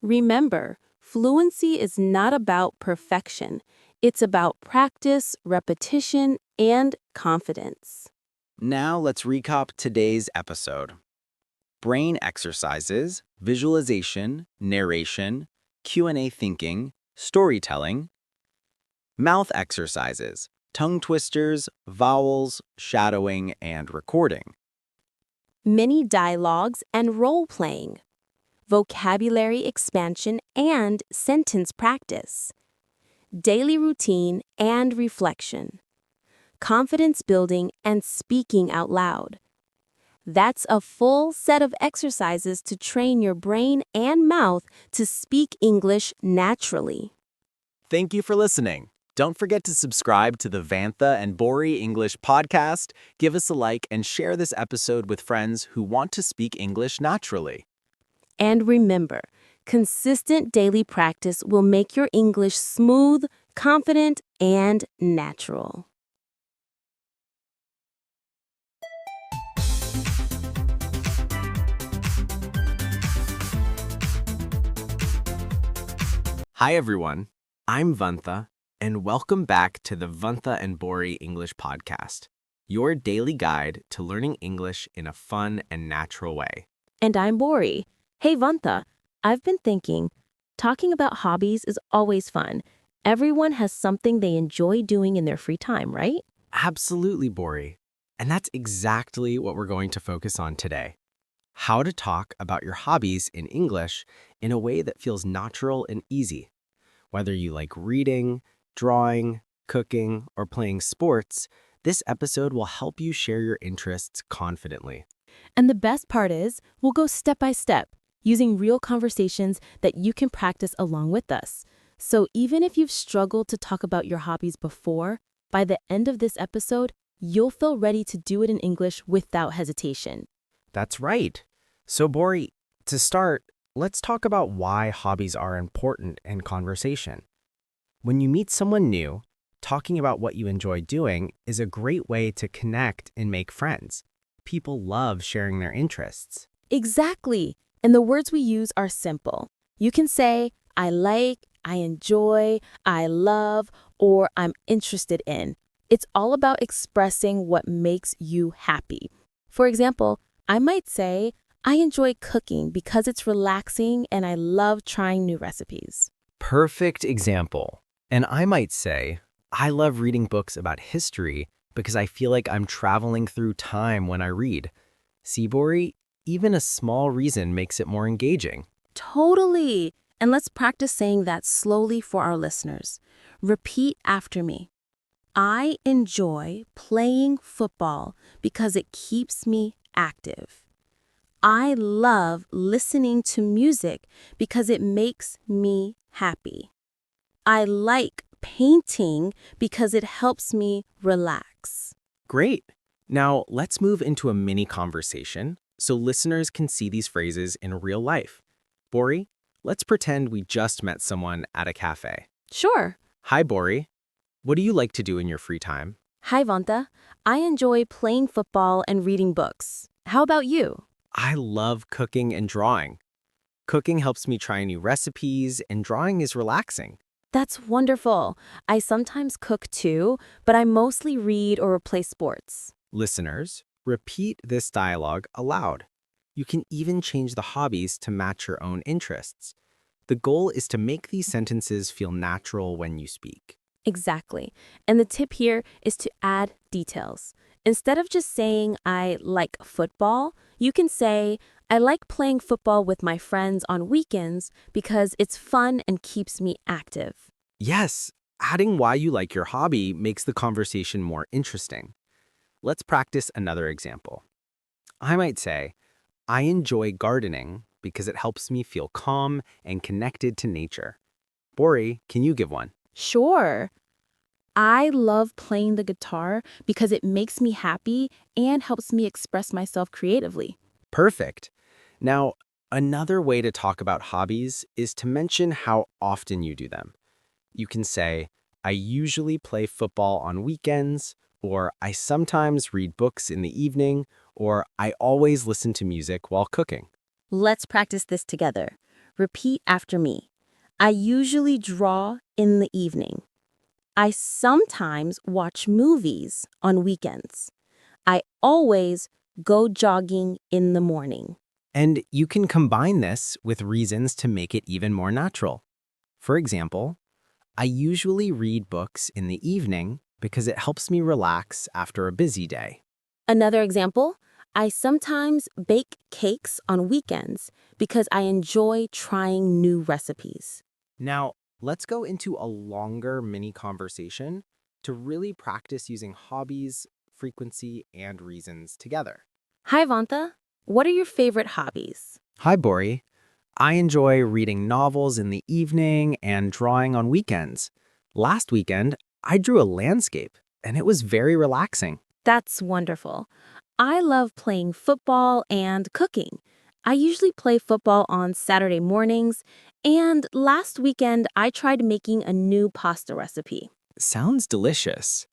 C: Remember, fluency is not about perfection. It's about practice, repetition, and confidence.
D: Now let's recap today's episode. Brain exercises, visualization, narration, Q&A thinking, storytelling. Mouth exercises, tongue twisters, vowels, shadowing, and recording.
C: Mini dialogues and role playing. Vocabulary expansion and sentence practice. Daily routine and reflection. Confidence building and speaking out loud. That's a full set of exercises to train your brain and mouth to speak English naturally.
E: Thank you for listening. Don't forget to subscribe to the Vantha and Bori English podcast, give us a like, and share this episode with friends who want to speak English naturally.
C: And remember, consistent daily practice will make your English smooth, confident, and natural.
E: Hi everyone, I'm Vantha, and welcome back to the Vantha and Bori English podcast, your daily guide to learning English in a fun and natural way.
C: And I'm Bori. Hey, Vantha, I've been thinking, talking about hobbies is always fun. Everyone has something they enjoy doing in their free time, right?
E: Absolutely, Bori. And that's exactly what we're going to focus on today. How to talk about your hobbies in English in a way that feels natural and easy. Whether you like reading, drawing, cooking, or playing sports, this episode will help you share your interests confidently.
C: And the best part is, we'll go step by step, using real conversations that you can practice along with us. So even if you've struggled to talk about your hobbies before, by the end of this episode, you'll feel ready to do it in English without hesitation.
E: That's right. So, Bori, to start, let's talk about why hobbies are important in conversation. When you meet someone new, talking about what you enjoy doing is a great way to connect and make friends. People love sharing their interests.
C: Exactly. And the words we use are simple. You can say, I like, I enjoy, I love, or I'm interested in. It's all about expressing what makes you happy. For example, I might say, I enjoy cooking because it's relaxing and I love trying new recipes.
E: Perfect example. And I might say, I love reading books about history because I feel like I'm traveling through time when I read. See, Bori, even a small reason makes it more engaging.
C: Totally. And let's practice saying that slowly for our listeners. Repeat after me. I enjoy playing football because it keeps me active. I love listening to music because it makes me happy. I like painting because it helps me relax.
E: Great. Now, let's move into a mini conversation so listeners can see these phrases in real life. Bori, let's pretend we just met someone at a cafe.
C: Sure.
E: Hi, Bori. What do you like to do in your free time?
C: Hi, Vanta. I enjoy playing football and reading books. How about you?
E: I love cooking and drawing. Cooking helps me try new recipes, and drawing is relaxing.
C: That's wonderful. I sometimes cook too, but I mostly read or play sports.
E: Listeners, repeat this dialogue aloud. You can even change the hobbies to match your own interests. The goal is to make these sentences feel natural when you speak.
C: Exactly. And the tip here is to add details. Instead of just saying, I like football, you can say, I like playing football with my friends on weekends because it's fun and keeps me active.
E: Yes, adding why you like your hobby makes the conversation more interesting. Let's practice another example. I might say, I enjoy gardening because it helps me feel calm and connected to nature. Bori, can you give one?
C: Sure. I love playing the guitar because it makes me happy and helps me express myself creatively.
E: Perfect. Now, another way to talk about hobbies is to mention how often you do them. You can say, I usually play football on weekends, or I sometimes read books in the evening, or I always listen to music while cooking.
C: Let's practice this together. Repeat after me. I usually draw in the evening. I sometimes watch movies on weekends. I always go jogging in the morning.
E: And you can combine this with reasons to make it even more natural. For example, I usually read books in the evening because it helps me relax after a busy day.
C: Another example, I sometimes bake cakes on weekends because I enjoy trying new recipes.
E: Now, let's go into a longer mini conversation to really practice using hobbies, frequency, and reasons together.
C: Hi, Vantha. What are your favorite hobbies?
E: Hi, Bori. I enjoy reading novels in the evening and drawing on weekends. Last weekend, I drew a landscape, and it was very relaxing.
C: That's wonderful. I love playing football and cooking. I usually play football on Saturday mornings, and last weekend I tried making a new pasta recipe.
D: Sounds delicious.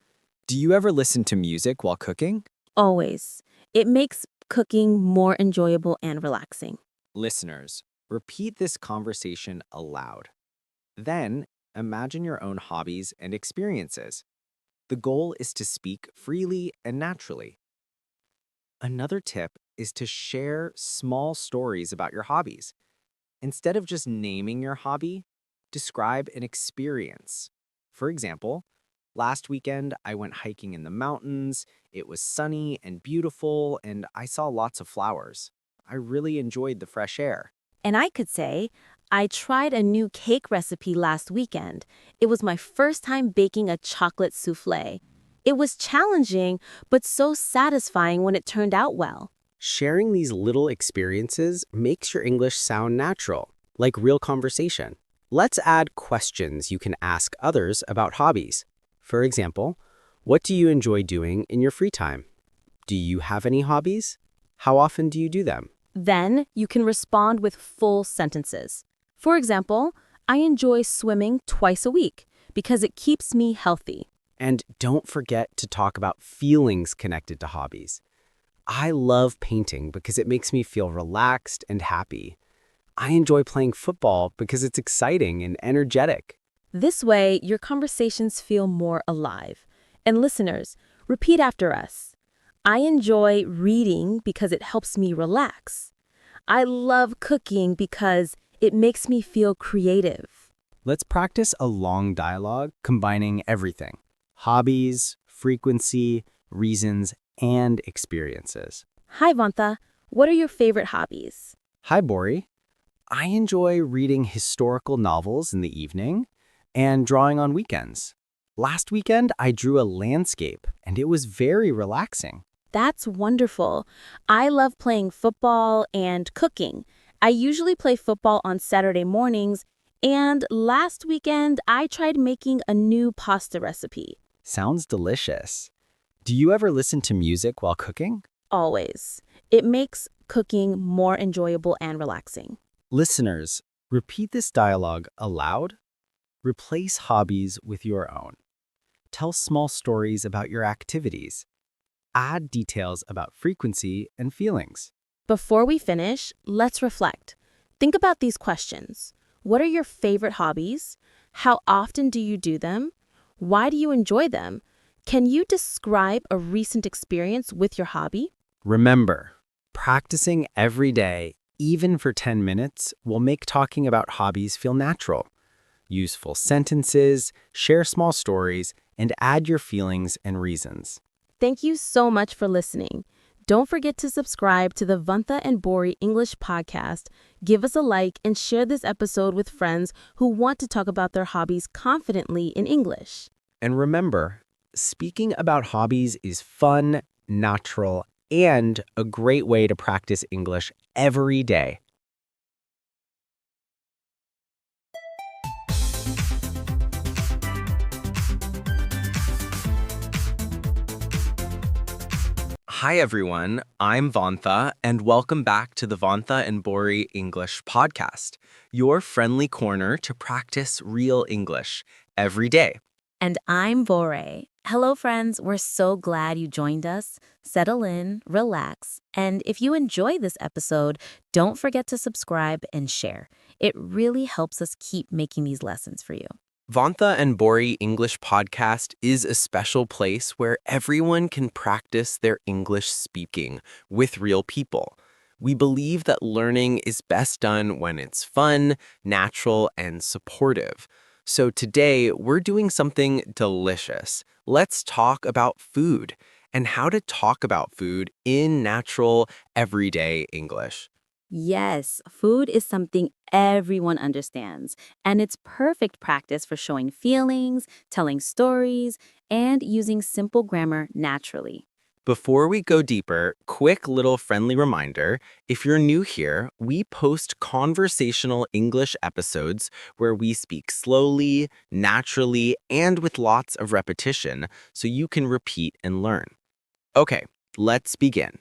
D: Do you ever listen to music while cooking?
C: Always. It makes cooking more enjoyable and relaxing.
D: Listeners, repeat this conversation aloud. Then, imagine your own hobbies and experiences. The goal is to speak freely and naturally. Another tip is to share small stories about your hobbies. Instead of just naming your hobby, describe an experience. For example, last weekend I went hiking in the mountains. It was sunny and beautiful, and I saw lots of flowers. I really enjoyed the fresh air.
C: And I could say, I tried a new cake recipe last weekend. It was my first time baking a chocolate souffle. It was challenging, but so satisfying when it turned out well.
E: Sharing these little experiences makes your English sound natural, like real conversation. Let's add questions you can ask others about hobbies. For example, what do you enjoy doing in your free time? Do you have any hobbies? How often do you do them?
C: Then you can respond with full sentences. For example, I enjoy swimming twice a week because it keeps me healthy.
E: And don't forget to talk about feelings connected to hobbies. I love painting because it makes me feel relaxed and happy. I enjoy playing football because it's exciting and energetic.
C: This way, your conversations feel more alive. And listeners, repeat after us. I enjoy reading because it helps me relax. I love cooking because it makes me feel creative.
E: Let's practice a long dialogue combining everything: hobbies, frequency, reasons, and experiences.
C: Hi, Vantha. What are your favorite hobbies?
E: Hi, Bori. I enjoy reading historical novels in the evening and drawing on weekends. Last weekend, I drew a landscape, and it was very relaxing.
C: That's wonderful. I love playing football and cooking. I usually play football on Saturday mornings, and last weekend I tried making a new pasta recipe.
E: Sounds delicious. Do you ever listen to music while cooking?
C: Always. It makes cooking more enjoyable and relaxing.
E: Listeners, repeat this dialogue aloud. Replace hobbies with your own. Tell small stories about your activities. Add details about frequency and feelings.
C: Before we finish, let's reflect. Think about these questions. What are your favorite hobbies? How often do you do them? Why do you enjoy them? Can you describe a recent experience with your hobby?
E: Remember, practicing every day, even for 10 minutes, will make talking about hobbies feel natural. Use full sentences, share small stories, and add your feelings and reasons.
C: Thank you so much for listening. Don't forget to subscribe to the Vantha and Bori English podcast. Give us a like and share this episode with friends who want to talk about their hobbies confidently in English.
E: And remember, speaking about hobbies is fun, natural, and a great way to practice English every day.
D: Hi, everyone. I'm Vantha, and welcome back to the Vantha and Bori English podcast, your friendly corner to practice real English every day.
A: And I'm Bore. Hello, friends. We're so glad you joined us. Settle in, relax, and if you enjoy this episode, don't forget to subscribe and share. It really helps us keep making these lessons for you.
D: Vantha and Bori English podcast is a special place where everyone can practice their English speaking with real people. We believe that learning is best done when it's fun, natural, and supportive. So today, we're doing something delicious. Let's talk about food and how to talk about food in natural, everyday English.
A: Yes, food is something everyone understands, and it's perfect practice for showing feelings, telling stories, and using simple grammar naturally.
E: Before we go deeper, quick little friendly reminder. If you're new here, we post conversational English episodes where we speak slowly, naturally, and with lots of repetition so you can repeat and learn. Okay, let's begin.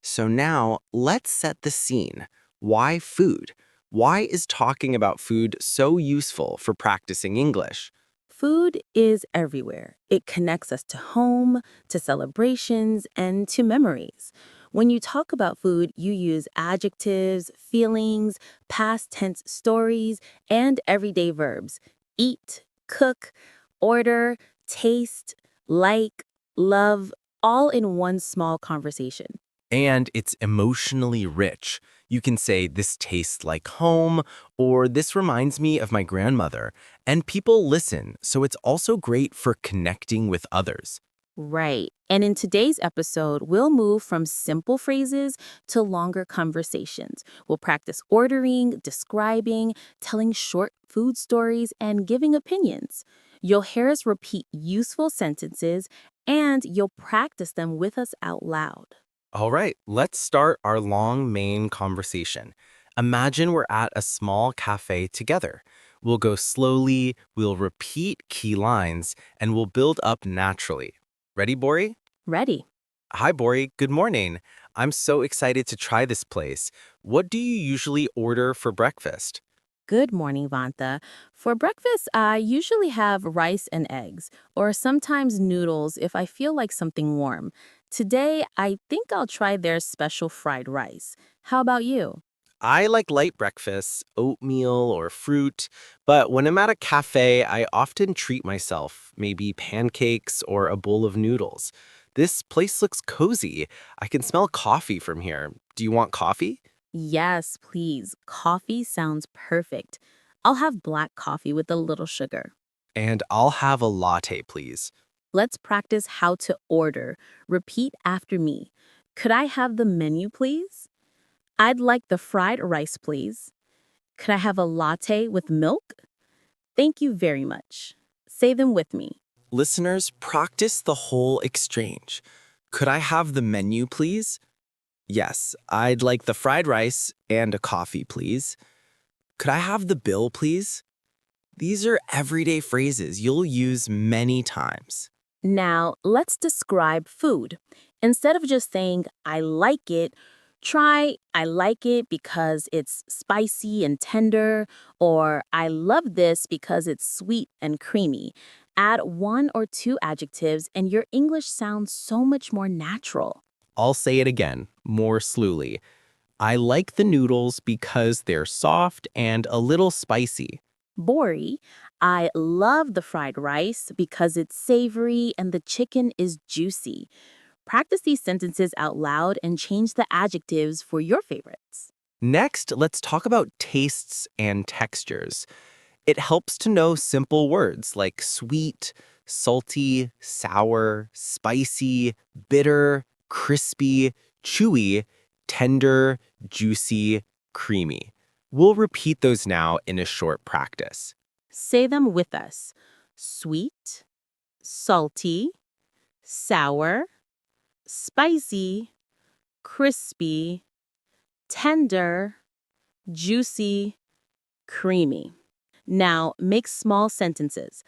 E: So now let's set the scene. Why food? Why is talking about food so useful for practicing English?
C: Food is everywhere. It connects us to home, to celebrations, and to memories. When you talk about food, you use adjectives, feelings, past tense stories, and everyday verbs. Eat, cook, order, taste, like, love, all in one small conversation.
E: And it's emotionally rich. You can say, this tastes like home, or this reminds me of my grandmother. And people listen, so it's also great for connecting with others.
C: Right. And in today's episode, we'll move from simple phrases to longer conversations. We'll practice ordering, describing, telling short food stories, and giving opinions. You'll hear us repeat useful sentences, and you'll practice them with us out loud.
E: All right, let's start our long main conversation. Imagine we're at a small cafe together. We'll go slowly, we'll repeat key lines, and we'll build up naturally. Ready, Bori?
C: Ready?
E: Hi, Bori. Good morning. I'm so excited to try this place. What do you usually order for breakfast?
C: Good morning, Vanta. For breakfast, I usually have rice and eggs, or sometimes noodles if I feel like something warm. Today, I think I'll try their special fried rice. How about you?
E: I like light breakfasts, oatmeal or fruit, but when I'm at a cafe, I often treat myself, maybe pancakes or a bowl of noodles. This place looks cozy. I can smell coffee from here. Do you want coffee?
C: Yes, please. Coffee sounds perfect. I'll have black coffee with a little sugar.
E: And I'll have a latte, please.
C: Let's practice how to order. Repeat after me. Could I have the menu, please? I'd like the fried rice, please. Could I have a latte with milk? Thank you very much. Say them with me.
E: Listeners, practice the whole exchange. Could I have the menu, please? Yes, I'd like the fried rice and a coffee, please. Could I have the bill, please? These are everyday phrases you'll use many times.
C: Now, let's describe food. Instead of just saying, I like it, try, I like it because it's spicy and tender, or I love this because it's sweet and creamy. Add one or two adjectives, and your English sounds so much more natural.
E: I'll say it again, more slowly. I like the noodles because they're soft and a little spicy.
C: Bori, I love the fried rice because it's savory and the chicken is juicy. Practice these sentences out loud and change the adjectives for your favorites.
E: Next, let's talk about tastes and textures. It helps to know simple words like sweet, salty, sour, spicy, bitter, crispy, chewy, tender, juicy, creamy. We'll repeat those now in a short practice.
C: Say them with us. Sweet, salty, sour, spicy, crispy, tender, juicy, creamy. Now make small sentences.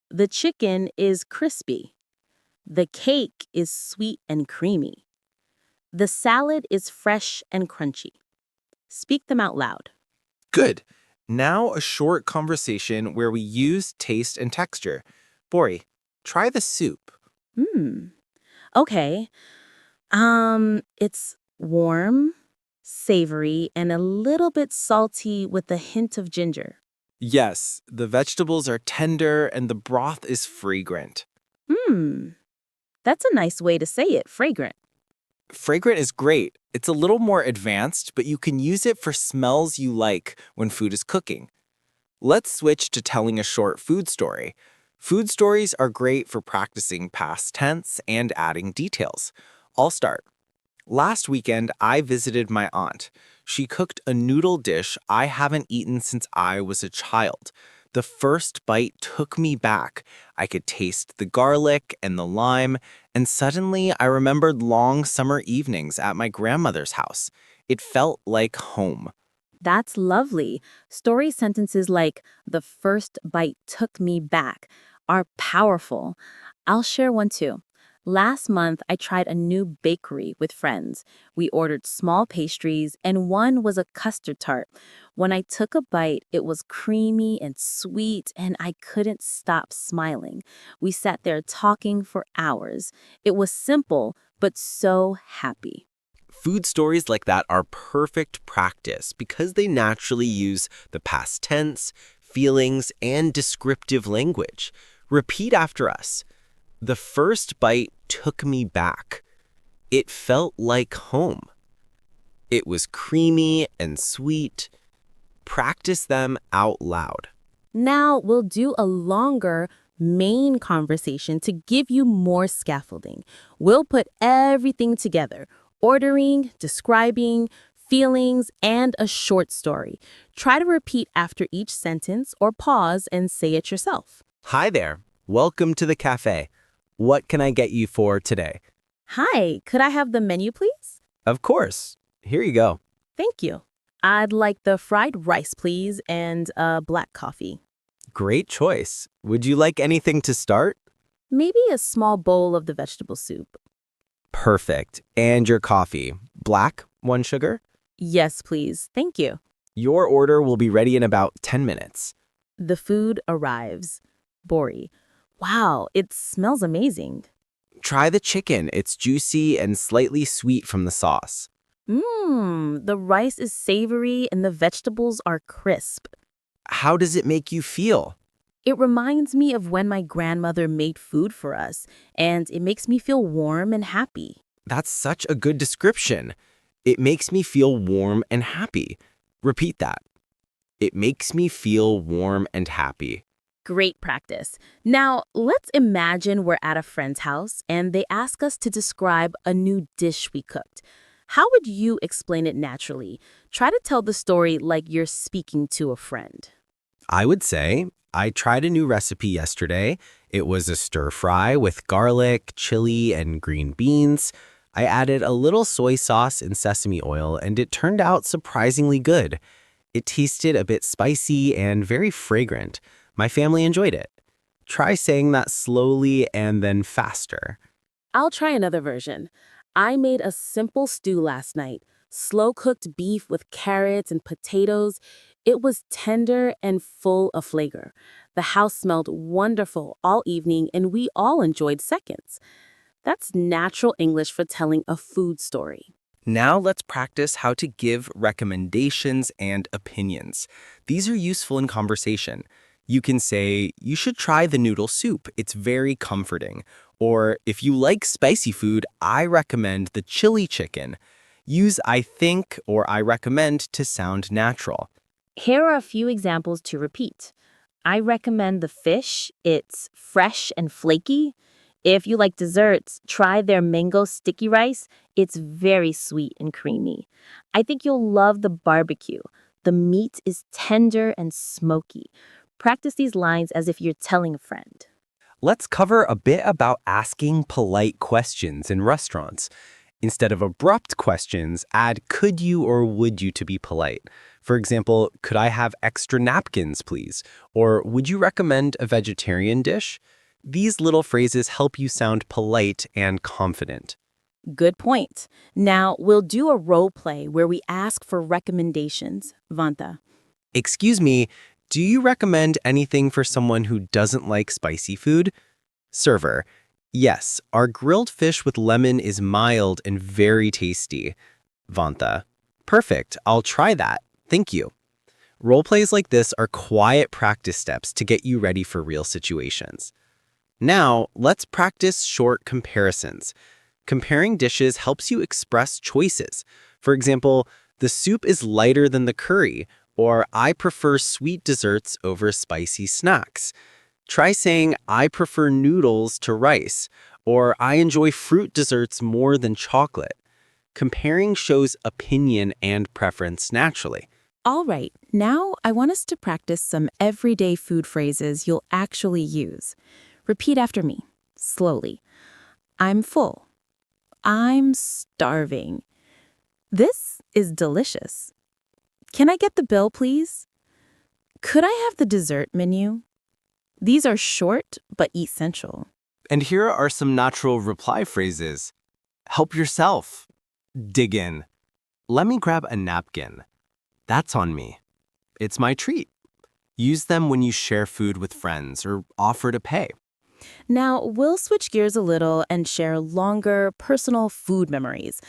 C: The chicken is crispy. The cake is sweet and creamy. The salad is fresh and crunchy. Speak them out loud.
E: Good. Now a short conversation where we use taste and texture. Bori, try the soup.
C: Hmm. Okay. It's warm, savory, and a little bit salty with a hint of ginger.
E: Yes, the vegetables are tender and the broth is fragrant.
C: Hmm. That's a nice way to say it, fragrant.
E: Fragrant is great. It's a little more advanced, but you can use it for smells you like when food is cooking. Let's switch to telling a short food story. Food stories are great for practicing past tense and adding details. I'll start. Last weekend, I visited my aunt. She cooked a noodle dish I haven't eaten since I was a child. The first bite took me back. I could taste the garlic and the lime, and suddenly I remembered long summer evenings at my grandmother's house. It felt like home.
C: That's lovely. Story sentences like, the first bite took me back, are powerful. I'll share one too. Last month, I tried a new bakery with friends. We ordered small pastries, and one was a custard tart. When I took a bite, it was creamy and sweet, and I couldn't stop smiling. We sat there talking for hours. It was simple, but so happy.
E: Food stories like that are perfect practice because they naturally use the past tense, feelings, and descriptive language. Repeat after us. The first bite took me back. It felt like home. It was creamy and sweet. Practice them out loud.
C: Now we'll do a longer main conversation to give you more scaffolding. We'll put everything together, ordering, describing, feelings, and a short story. Try to repeat after each sentence or pause and say it yourself.
E: Hi there. Welcome to the cafe. What can I get you for today?
C: Hi, could I have the menu, please?
E: Of course. Here you go.
C: Thank you. I'd like the fried rice, please, and a black coffee.
E: Great choice. Would you like anything to start?
C: Maybe a small bowl of the vegetable soup.
E: Perfect. And your coffee. Black, 1 sugar?
C: Yes, please. Thank you.
E: Your order will be ready in about 10 minutes.
C: The food arrives. Bori. Wow, it smells amazing.
E: Try the chicken. It's juicy and slightly sweet from the sauce.
C: The rice is savory and the vegetables are crisp.
E: How does it make you feel?
C: It reminds me of when my grandmother made food for us, and it makes me feel warm and happy.
E: That's such a good description. It makes me feel warm and happy. Repeat that. It makes me feel warm and happy.
C: Great practice. Now, let's imagine we're at a friend's house and they ask us to describe a new dish we cooked. How would you explain it naturally? Try to tell the story like you're speaking to a friend.
E: I would say, I tried a new recipe yesterday. It was a stir fry with garlic, chili, and green beans. I added a little soy sauce and sesame oil, and it turned out surprisingly good. It tasted a bit spicy and very fragrant. My family enjoyed it. Try saying that slowly and then faster.
C: I'll try another version. I made a simple stew last night. Slow-cooked beef with carrots and potatoes. It was tender and full of flavor. The house smelled wonderful all evening, and we all enjoyed seconds. That's natural English for telling a food story.
D: Now let's practice how to give recommendations and opinions. These are useful in conversation. You can say, you should try the noodle soup. It's very comforting. Or, if you like spicy food, I recommend the chili chicken. Use I think or I recommend to sound natural.
C: Here are a few examples to repeat. I recommend the fish. It's fresh and flaky. If you like desserts, try their mango sticky rice. It's very sweet and creamy. I think you'll love the barbecue. The meat is tender and smoky. Practice these lines as if you're telling a friend.
E: Let's cover a bit about asking polite questions in restaurants. Instead of abrupt questions, add could you or would you to be polite. For example, could I have extra napkins, please? Or would you recommend a vegetarian dish? These little phrases help you sound polite and confident.
C: Good point. Now, we'll do a role play where we ask for recommendations. Vanta.
E: Excuse me, do you recommend anything for someone who doesn't like spicy food? Server. Yes, our grilled fish with lemon is mild and very tasty. Vanta. Perfect, I'll try that. Thank you. Role plays like this are quiet practice steps to get you ready for real situations. Now, let's practice short comparisons. Comparing dishes helps you express choices. For example, the soup is lighter than the curry, or I prefer sweet desserts over spicy snacks. Try saying, I prefer noodles to rice, or I enjoy fruit desserts more than chocolate. Comparing shows opinion and preference naturally.
C: All right, now I want us to practice some everyday food phrases you'll actually use. Repeat after me, slowly. I'm full. I'm starving. This is delicious. Can I get the bill, please? Could I have the dessert menu? These are short but essential.
E: And here are some natural reply phrases. Help yourself. Dig in. Let me grab a napkin. That's on me. It's my treat. Use them when you share food with friends or offer to pay.
C: Now, we'll switch gears a little and share longer, personal food memories.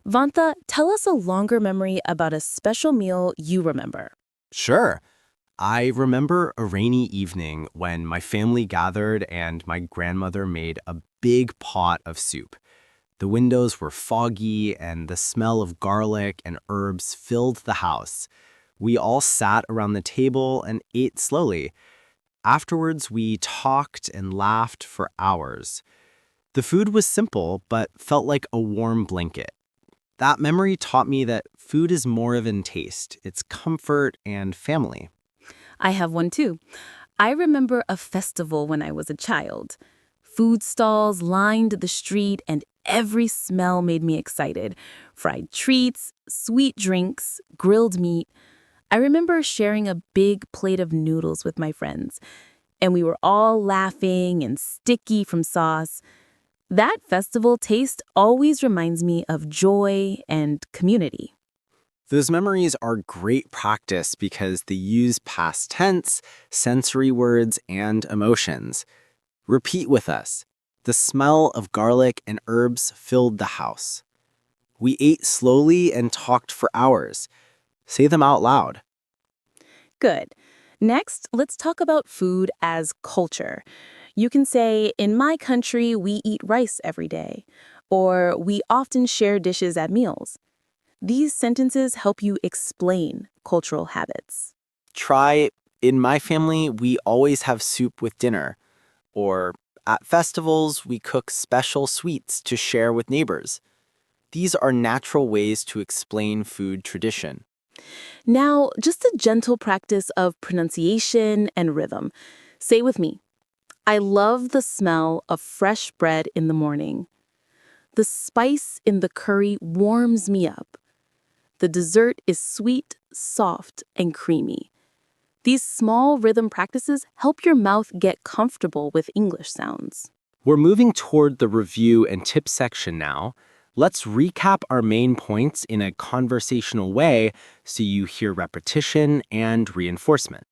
C: Vanta, tell us a longer memory about a special meal you remember.
E: Sure. I remember a rainy evening when my family gathered and my grandmother made a big pot of soup. The windows were foggy and the smell of garlic and herbs filled the house. We all sat around the table and ate slowly. Afterwards, we talked and laughed for hours. The food was simple but felt like a warm blanket. That memory taught me that food is more than taste. It's comfort and family.
C: I have one too. I remember a festival when I was a child. Food stalls lined the street and every smell made me excited. Fried treats, sweet drinks, grilled meat. I remember sharing a big plate of noodles with my friends, and we were all laughing and sticky from sauce. That festival taste always reminds me of joy and community.
E: Those memories are great practice because they use past tense, sensory words, and emotions. Repeat with us. The smell of garlic and herbs filled the house. We ate slowly and talked for hours. Say them out loud.
C: Good. Next, let's talk about food as culture. You can say, in my country, we eat rice every day, or we often share dishes at meals. These sentences help you explain cultural habits.
E: Try, in my family, we always have soup with dinner. Or, at festivals, we cook special sweets to share with neighbors. These are natural ways to explain food tradition.
C: Now, just a gentle practice of pronunciation and rhythm. Say with me, I love the smell of fresh bread in the morning. The spice in the curry warms me up. The dessert is sweet, soft, and creamy. These small rhythm practices help your mouth get comfortable with English sounds.
E: We're moving toward the review and tips section now. Let's recap our main points in a conversational way so you hear repetition and reinforcement.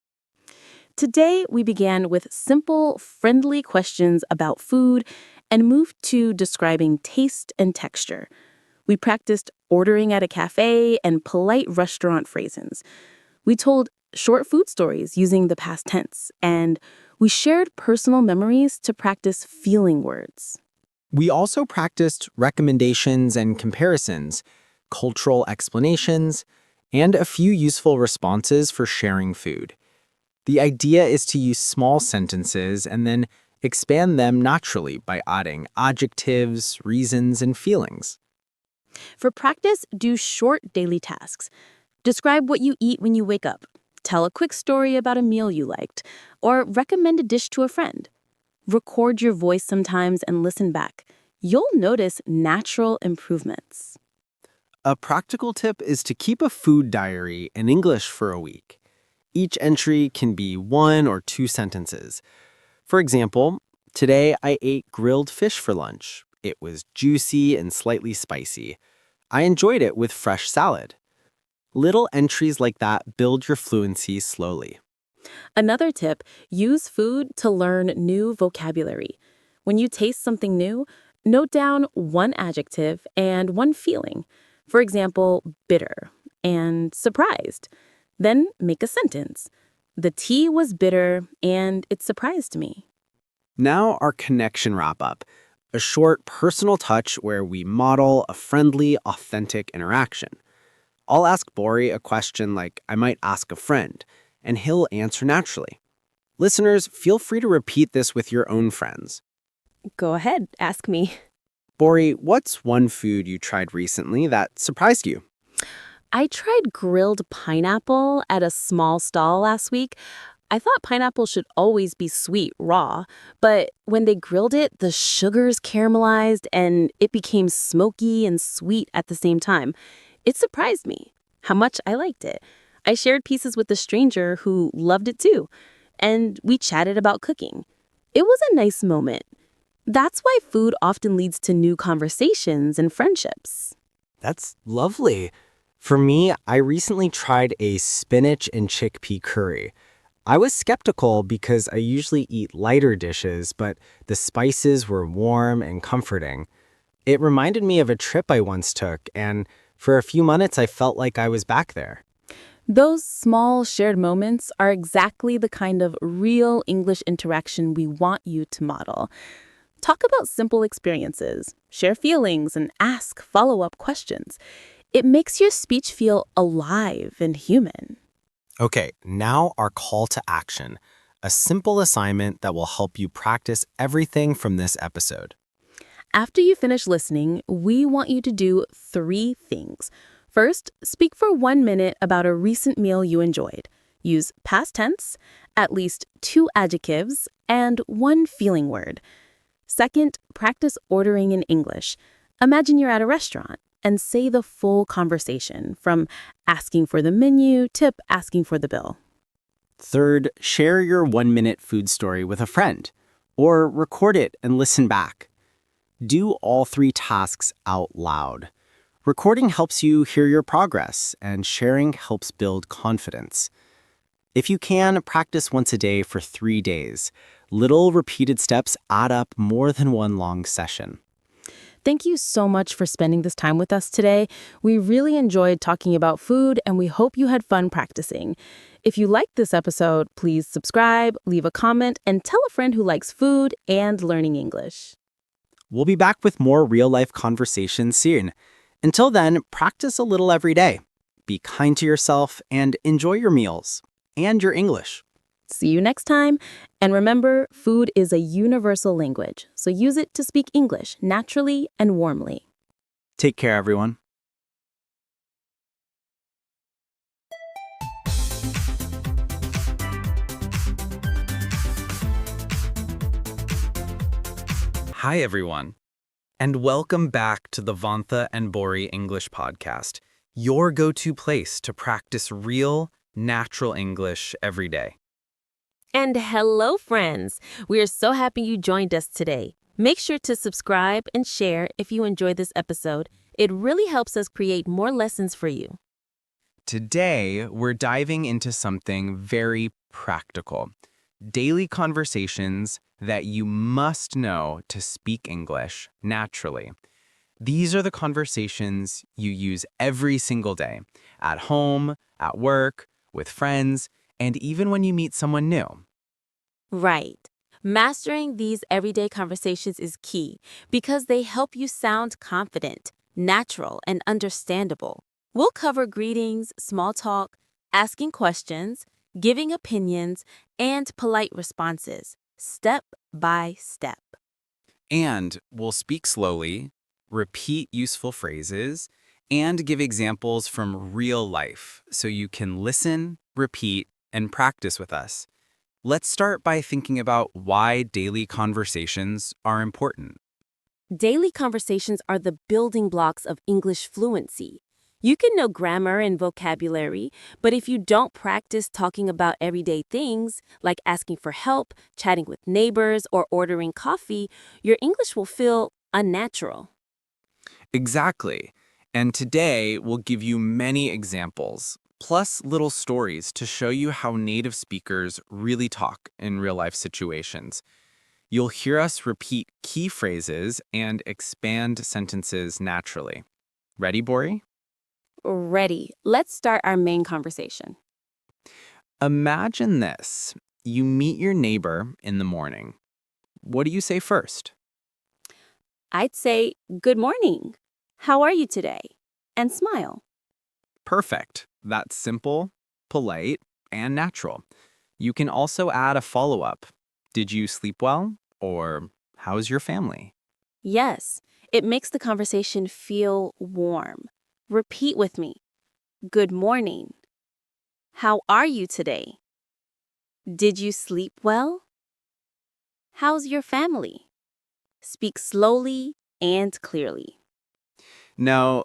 C: Today, we began with simple, friendly questions about food and moved to describing taste and texture. We practiced ordering at a cafe and polite restaurant phrases. We told short food stories using the past tense, and we shared personal memories to practice feeling words.
E: We also practiced recommendations and comparisons, cultural explanations, and a few useful responses for sharing food. The idea is to use small sentences and then expand them naturally by adding adjectives, reasons, and feelings.
C: For practice, do short daily tasks. Describe what you eat when you wake up. Tell a quick story about a meal you liked, or recommend a dish to a friend. Record your voice sometimes and listen back. You'll notice natural improvements.
E: A practical tip is to keep a food diary in English for a week. Each entry can be 1 or 2 sentences. For example, today I ate grilled fish for lunch. It was juicy and slightly spicy. I enjoyed it with fresh salad. Little entries like that build your fluency slowly.
C: Another tip, use food to learn new vocabulary. When you taste something new, note down one adjective and one feeling. For example, bitter and surprised. Then make a sentence. The tea was bitter and it surprised me.
E: Now our connection wrap-up, a short personal touch where we model a friendly, authentic interaction. I'll ask Bori a question like I might ask a friend, and he'll answer naturally. Listeners, feel free to repeat this with your own friends.
C: Go ahead, ask me.
E: Bori, what's one food you tried recently that surprised you?
C: I tried grilled pineapple at a small stall last week. I thought pineapple should always be sweet raw, but when they grilled it, the sugars caramelized and it became smoky and sweet at the same time. It surprised me how much I liked it. I shared pieces with a stranger who loved it too, and we chatted about cooking. It was a nice moment. That's why food often leads to new conversations and friendships.
E: That's lovely. For me, I recently tried a spinach and chickpea curry. I was skeptical because I usually eat lighter dishes, but the spices were warm and comforting. It reminded me of a trip I once took, and for a few minutes I felt like I was back there.
A: Those small shared moments are exactly the kind of real English interaction we want you to model. Talk about simple experiences, share feelings, and ask follow-up questions. It makes your speech feel alive and human.
E: Okay, now our call to action. A simple assignment that will help you practice everything from this episode.
A: After you finish listening, we want you to do 3 things. First, speak for 1 minute about a recent meal you enjoyed. Use past tense, at least 2 adjectives, and 1 feeling word. Second, practice ordering in English. Imagine you're at a restaurant and say the full conversation, from asking for the menu to asking for the bill.
D: Third, share your 1-minute food story with a friend, or record it and listen back. Do all 3 tasks out loud. Recording helps you hear your progress, and sharing helps build confidence. If you can, practice once a day for 3 days. Little repeated steps add up more than one long session.
A: Thank you so much for spending this time with us today. We really enjoyed talking about food, and we hope you had fun practicing. If you liked this episode, please subscribe, leave a comment, and tell a friend who likes food and learning English.
D: We'll be back with more real-life conversations soon. Until then, practice a little every day. Be kind to yourself and enjoy your meals and your English.
A: See you next time. And remember, food is a universal language, so use it to speak English naturally and warmly.
D: Take care, everyone.
E: Hi, everyone, and welcome back to the Vantha and Bori English podcast, your go-to place to practice real, natural English every day.
C: And hello, friends. We are so happy you joined us today. Make sure to subscribe and share if you enjoyed this episode. It really helps us create more lessons for you.
E: Today, we're diving into something very practical. Daily conversations that you must know to speak English naturally. These are the conversations you use every single day, at home, at work, with friends, and even when you meet someone new.
C: Right. Mastering these everyday conversations is key because they help you sound confident, natural, and understandable. We'll cover greetings, small talk, asking questions, giving opinions, and polite responses, step by step.
E: And we'll speak slowly, repeat useful phrases, and give examples from real life so you can listen, repeat, and practice with us. Let's start by thinking about why daily conversations are important.
C: Daily conversations are the building blocks of English fluency. You can know grammar and vocabulary, but if you don't practice talking about everyday things, like asking for help, chatting with neighbors, or ordering coffee, your English will feel unnatural.
E: Exactly. And today, we'll give you many examples, plus little stories to show you how native speakers really talk in real-life situations. You'll hear us repeat key phrases and expand sentences naturally. Ready, Bori?
C: Ready. Let's start our main conversation.
E: Imagine this. You meet your neighbor in the morning. What do you say first?
C: I'd say, "Good morning. How are you today?" And smile.
E: Perfect. That's simple, polite, and natural. You can also add a follow-up. Did you sleep well? Or how's your family?
C: Yes, it makes the conversation feel warm. Repeat with me. Good morning. How are you today? Did you sleep well? How's your family? Speak slowly and clearly.
E: Now,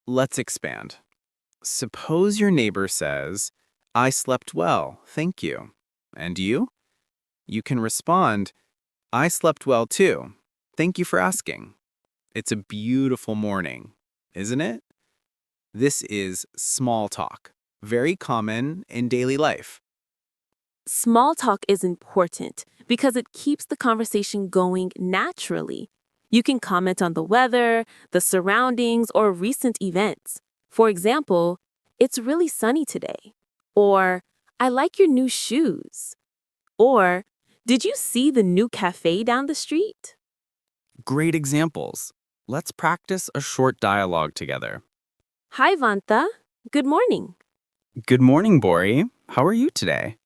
E: let's expand. Suppose your neighbor says, I slept well, thank you. And you? You can respond, I slept well too. Thank you for asking. It's a beautiful morning, isn't it? This is small talk, very common in daily life.
C: Small talk is important because it keeps the conversation going naturally. You can comment on the weather, the surroundings, or recent events. For example, it's really sunny today. Or, I like your new shoes. Or, did you see the new cafe down the street?
E: Great examples. Let's practice a short dialogue together.
C: Hi, Vanta. Good morning.
E: Good morning, Bori. How are you today?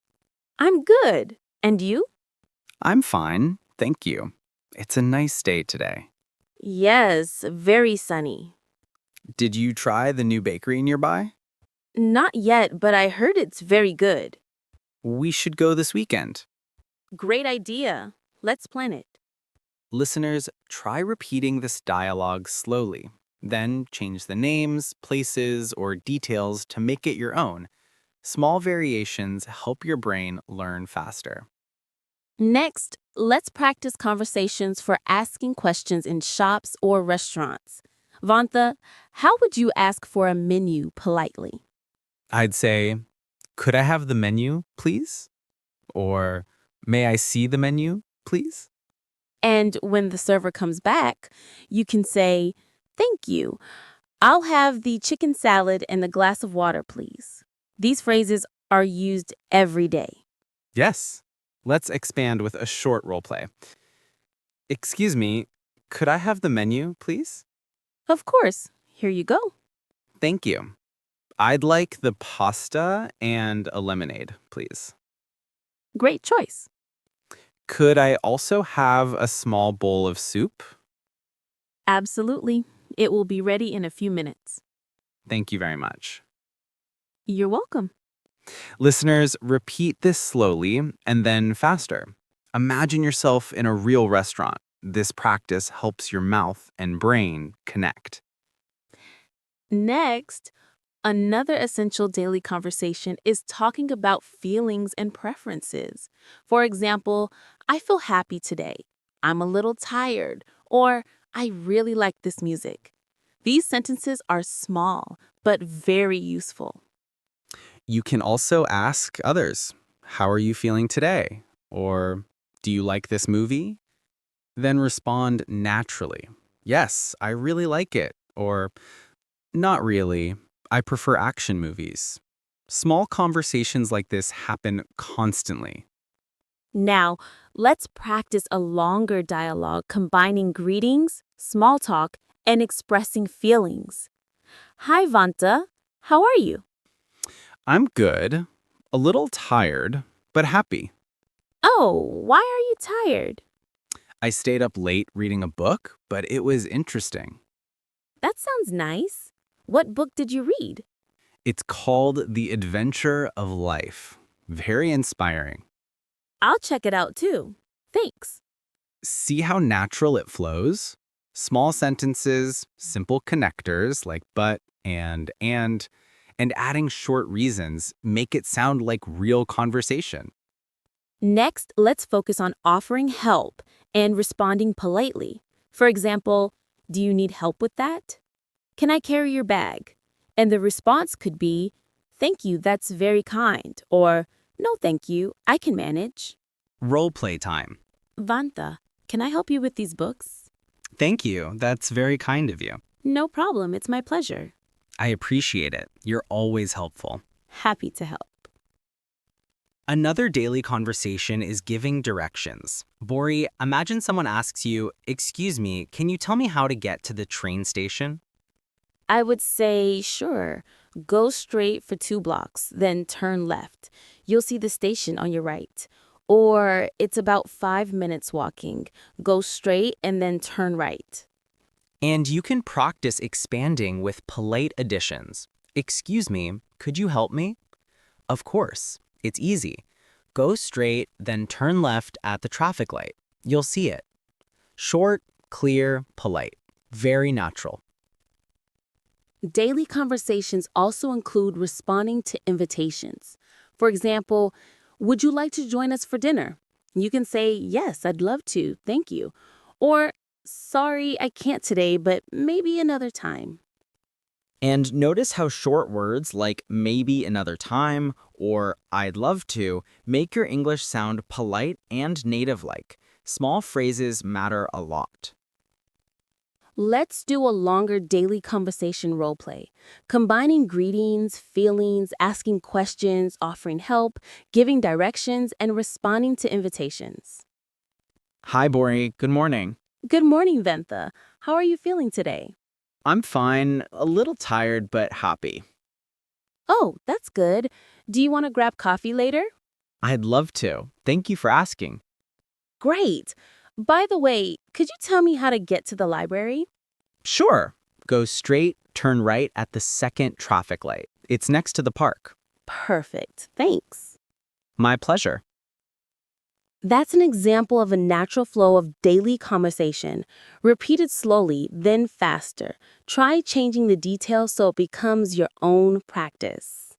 C: I'm good. And you?
E: I'm fine, thank you. It's a nice day today.
C: Yes, very sunny.
E: Did you try the new bakery nearby?
C: Not yet, but I heard it's very good.
E: We should go this weekend.
C: Great idea. Let's plan it.
E: Listeners, try repeating this dialogue slowly. Then change the names, places, or details to make it your own. Small variations help your brain learn faster.
C: Next, let's practice conversations for asking questions in shops or restaurants. Vanta, how would you ask for a menu politely?
E: I'd say, could I have the menu, please? Or, may I see the menu, please?
C: And when the server comes back, you can say, thank you. I'll have the chicken salad and a glass of water, please. These phrases are used every day.
E: Yes. Let's expand with a short role play. Excuse me, could I have the menu, please?
C: Of course. Here you go.
E: Thank you. I'd like the pasta and a lemonade, please.
C: Great choice.
E: Could I also have a small bowl of soup?
C: Absolutely. It will be ready in a few minutes.
E: Thank you very much.
C: You're welcome.
E: Listeners, repeat this slowly and then faster. Imagine yourself in a real restaurant. This practice helps your mouth and brain connect.
C: Next, another essential daily conversation is talking about feelings and preferences. For example, I feel happy today. I'm a little tired. Or I really like this music. These sentences are small, but very useful.
E: You can also ask others, how are you feeling today? Or, do you like this movie? Then respond naturally. Yes, I really like it. Or, not really. I prefer action movies. Small conversations like this happen constantly.
C: Now, let's practice a longer dialogue combining greetings, small talk, and expressing feelings. Hi, Vanta. How are you?
E: I'm good, a little tired, but happy.
C: Oh, why are you tired?
E: I stayed up late reading a book, but it was interesting.
C: That sounds nice. What book did you read?
E: It's called The Adventure of Life. Very inspiring.
C: I'll check it out too. Thanks.
E: See how natural it flows? Small sentences, simple connectors like but, and adding short reasons make it sound like real conversation.
C: Next, let's focus on offering help and responding politely. For example, do you need help with that? Can I carry your bag? And the response could be, thank you, that's very kind, or no, thank you, I can manage.
E: Role play time.
C: Vanta, can I help you with these books?
E: Thank you. That's very kind of you.
C: No problem, it's my pleasure.
E: I appreciate it. You're always helpful.
C: Happy to help.
E: Another daily conversation is giving directions. Bori, imagine someone asks you, excuse me, can you tell me how to get to the train station?
C: I would say, sure, go straight for 2 blocks, then turn left. You'll see the station on your right. Or it's about 5 minutes walking. Go straight and then turn right.
E: And you can practice expanding with polite additions.
D: Excuse me, could you help me? Of course, it's easy. Go straight, then turn left at the traffic light. You'll see it. Short, clear, polite. Very natural.
C: Daily conversations also include responding to invitations. For example, would you like to join us for dinner? You can say, yes, I'd love to, thank you. Or, sorry, I can't today, but maybe another time.
D: And notice how short words like maybe another time or I'd love to make your English sound polite and native-like. Small phrases matter a lot.
C: Let's do a longer daily conversation role play, combining greetings, feelings, asking questions, offering help, giving directions, and responding to invitations.
D: Hi, Bori. Good morning.
C: Good morning, Ventha. How are you feeling today?
D: I'm fine, a little tired, but happy.
C: Oh, that's good. Do you want to grab coffee later?
D: I'd love to. Thank you for asking.
C: Great. By the way, could you tell me how to get to the library?
D: Sure. Go straight, turn right at the second traffic light. It's next to the park.
C: Perfect. Thanks.
D: My pleasure.
C: That's an example of a natural flow of daily conversation. Repeat it slowly, then faster. Try changing the details so it becomes your own practice.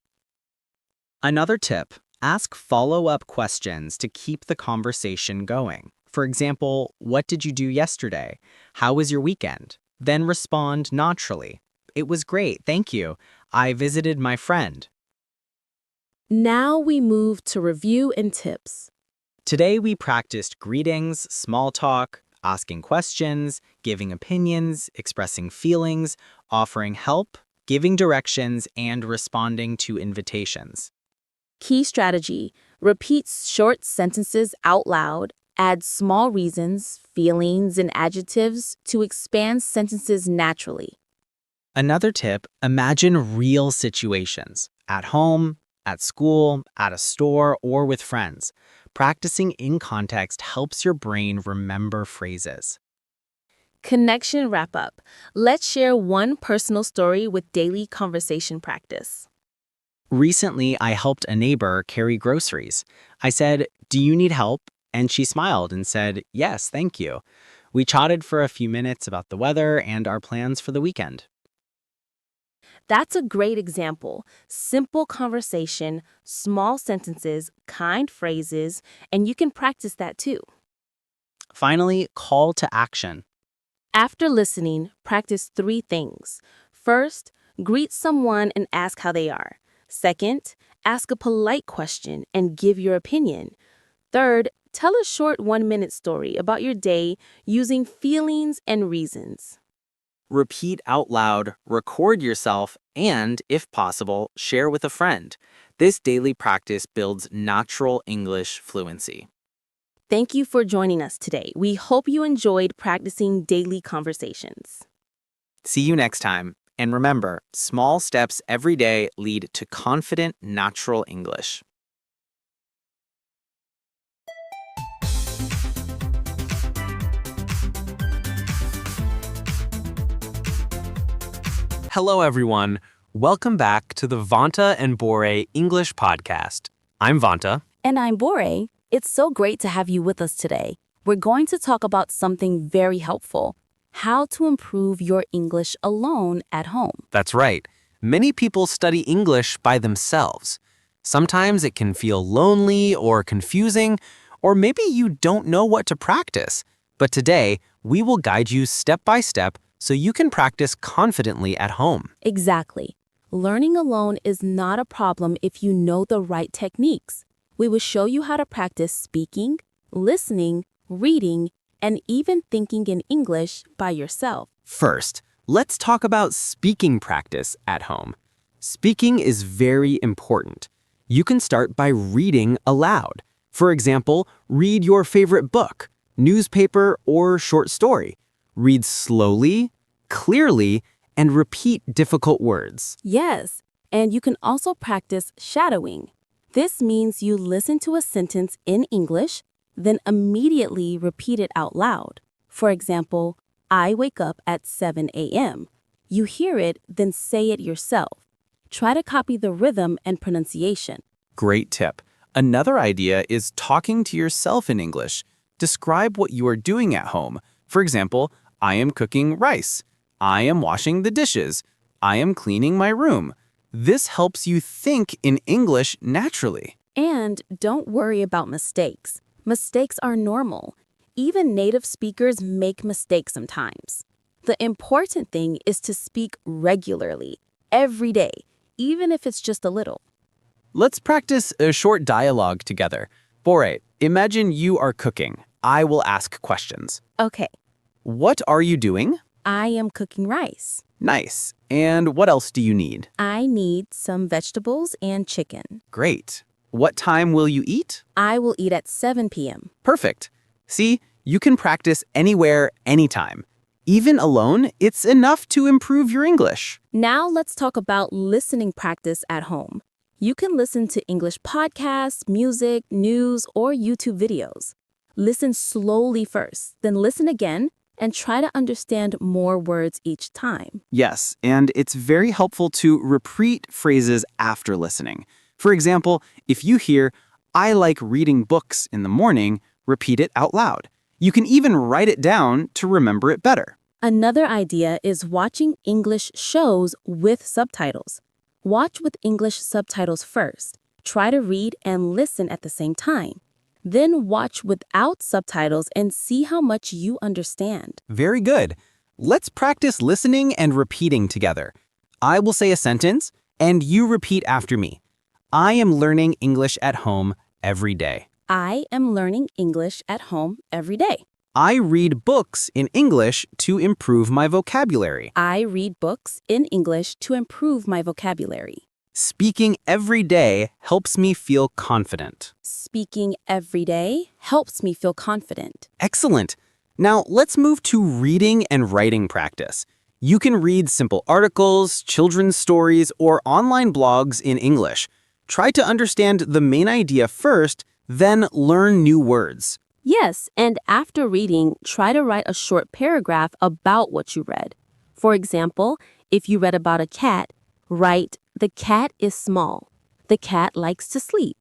D: Another tip, ask follow-up questions to keep the conversation going. For example, what did you do yesterday? How was your weekend? Then respond naturally. It was great, thank you. I visited my friend.
C: Now we move to review and tips.
D: Today we practiced greetings, small talk, asking questions, giving opinions, expressing feelings, offering help, giving directions, and responding to invitations.
C: Key strategy: repeat short sentences out loud, add small reasons, feelings, and adjectives to expand sentences naturally.
D: Another tip, imagine real situations at home, at school, at a store, or with friends. Practicing in context helps your brain remember phrases.
C: Connection wrap up. Let's share one personal story with daily conversation practice.
D: Recently, I helped a neighbor carry groceries. I said, "Do you need help?" And she smiled and said, "Yes, thank you." We chatted for a few minutes about the weather and our plans for the weekend.
C: That's a great example. Simple conversation, small sentences, kind phrases, and you can practice that too.
D: Finally, call to action.
C: After listening, practice 3 things. First, greet someone and ask how they are. Second, ask a polite question and give your opinion. Third, tell a short 1-minute story about your day using feelings and reasons.
D: Repeat out loud, record yourself, and, if possible, share with a friend. This daily practice builds natural English fluency.
C: Thank you for joining us today. We hope you enjoyed practicing daily conversations.
D: See you next time. And remember, small steps every day lead to confident, natural English. Hello, everyone. Welcome back to the Vanta and Bore English podcast. I'm Vanta.
A: And I'm Bore. It's so great to have you with us today. We're going to talk about something very helpful: how to improve your English alone at home.
D: That's right. Many people study English by themselves. Sometimes it can feel lonely or confusing, or maybe you don't know what to practice. But today, we will guide you step by step so you can practice confidently at home.
A: Exactly. Learning alone is not a problem if you know the right techniques. We will show you how to practice speaking, listening, reading, and even thinking in English by yourself.
D: First, let's talk about speaking practice at home. Speaking is very important. You can start by reading aloud. For example, read your favorite book, newspaper, or short story. Read slowly, clearly, and repeat difficult words.
A: Yes, and you can also practice shadowing. This means you listen to a sentence in English, then immediately repeat it out loud. For example, I wake up at 7 a.m. You hear it, then say it yourself.
C: try to copy the rhythm and pronunciation.
E: Great tip. Another idea is talking to yourself in English. Describe what you are doing at home. For example, I am cooking rice. I am washing the dishes. I am cleaning my room. This helps you think in English naturally.
C: And don't worry about mistakes. Mistakes are normal. Even native speakers make mistakes sometimes. The important thing is to speak regularly, every day, even if it's just a little.
E: Let's practice a short dialogue together. Bore, imagine you are cooking. I will ask questions.
C: Okay,
E: What are you doing?
C: I am cooking rice.
E: Nice. And what else do you need?
C: I need some vegetables and chicken.
E: Great. What time will you eat?
C: I will eat at 7 p.m.
E: Perfect. See, you can practice anywhere, anytime. Even alone, it's enough to improve your English.
C: Now let's talk about listening practice at home. You can listen to English podcasts, music, news, or YouTube videos. Listen slowly first, then listen again, and try to understand more words each time.
E: Yes, and it's very helpful to repeat phrases after listening. For example, if you hear, I like reading books in the morning, repeat it out loud. You can even write it down to remember it better.
C: Another idea is watching English shows with subtitles. Watch with English subtitles first. Try to read and listen at the same time. Then watch without subtitles and see how much you understand.
E: Very good. Let's practice listening and repeating together. I will say a sentence, and you repeat after me. I am learning English at home every day.
C: I am learning English at home every day.
E: I read books in English to improve my vocabulary.
C: I read books in English to improve my vocabulary.
E: Speaking every day helps me feel confident.
C: Speaking every day helps me feel confident.
E: Excellent. Now let's move to reading and writing practice. You can read simple articles, children's stories, or online blogs in English. Try to understand the main idea first, then learn new words.
C: Yes, and after reading, try to write a short paragraph about what you read. For example, if you read about a cat, write, the cat is small. The cat likes to sleep.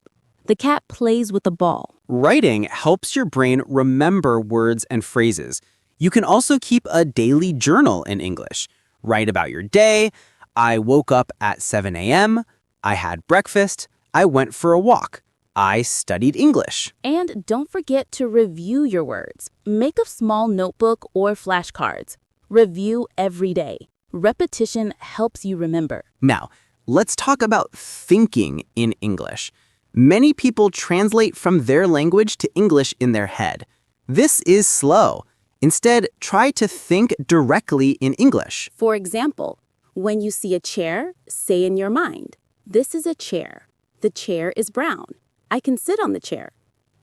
C: The cat plays with a ball.
E: Writing helps your brain remember words and phrases. You can also keep a daily journal in English. Write about your day. I woke up at 7 a.m. I had breakfast. I went for a walk. I studied English.
C: And don't forget to review your words. Make a small notebook or flashcards. Review every day. Repetition helps you remember.
E: Now, let's talk about thinking in English. Many people translate from their language to English in their head. This is slow. Instead, try to think directly in English.
C: For example, when you see a chair, say in your mind, this is a chair. The chair is brown. I can sit on the chair.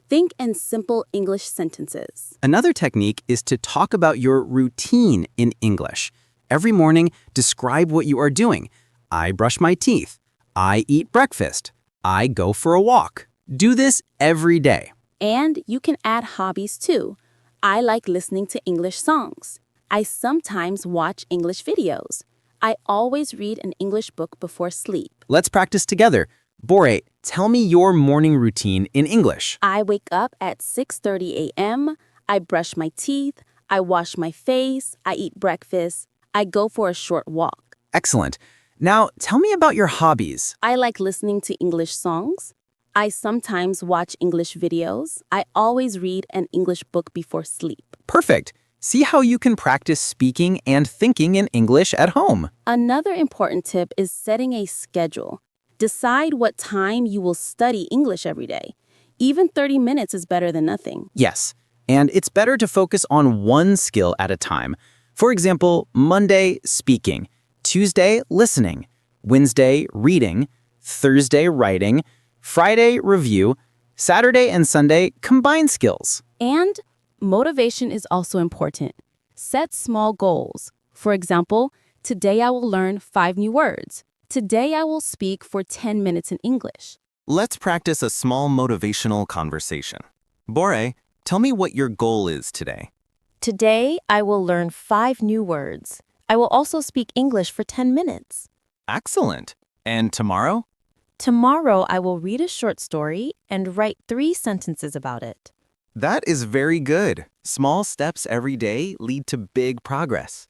C: Think in simple English sentences.
E: Another technique is to talk about your routine in English. Every morning, describe what you are doing. I brush my teeth. I eat breakfast. I go for a walk. Do this every day.
C: And you can add hobbies too. I like listening to English songs. I sometimes watch English videos. I always read an English book before sleep.
E: Let's practice together. Bore, tell me your morning routine in English.
C: I wake up at 6:30 a.m. I brush my teeth. I wash my face. I eat breakfast. I go for a short walk.
E: Excellent. Now, tell me about your hobbies.
C: I like listening to English songs. I sometimes watch English videos. I always read an English book before sleep.
E: Perfect. See how you can practice speaking and thinking in English at home.
C: Another important tip is setting a schedule. Decide what time you will study English every day. Even 30 minutes is better than nothing.
E: Yes, and it's better to focus on one skill at a time. For example, Monday, speaking. Tuesday, listening. Wednesday, reading. Thursday, writing. Friday, review. Saturday and Sunday, combine skills.
C: And motivation is also important. Set small goals. For example, today I will learn 5 new words. Today I will speak for 10 minutes in English.
E: Let's practice a small motivational conversation. Bore, tell me what your goal is today.
A: Today, I will learn 5 new words. I will also speak English for 10 minutes.
E: Excellent.
D: And tomorrow?
C: Tomorrow, I will read a short story and write 3 sentences about it.
E: That is very good. Small steps every day lead to big progress.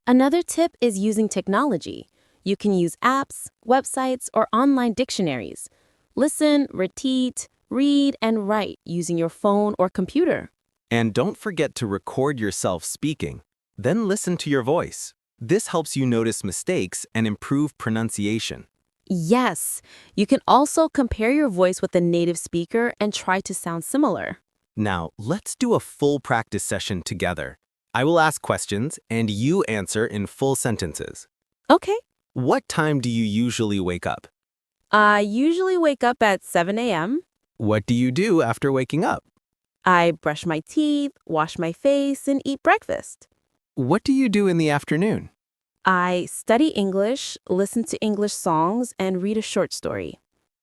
C: Another tip is using technology. You can use apps, websites, or online dictionaries. Listen, repeat, read, and write using your phone or computer.
E: And don't forget to record yourself speaking. Then listen to your voice. This helps you notice mistakes and improve pronunciation.
C: Yes, you can also compare your voice with a native speaker and try to sound similar.
E: Now, let's do a full practice session together. I will ask questions and you answer in full sentences.
C: Okay.
E: What time do you usually wake up?
C: I usually wake up at 7 a.m.
E: What do you do after waking up?
C: I brush my teeth, wash my face, and eat breakfast.
E: What do you do in the afternoon?
C: I study English, listen to English songs, and read a short story.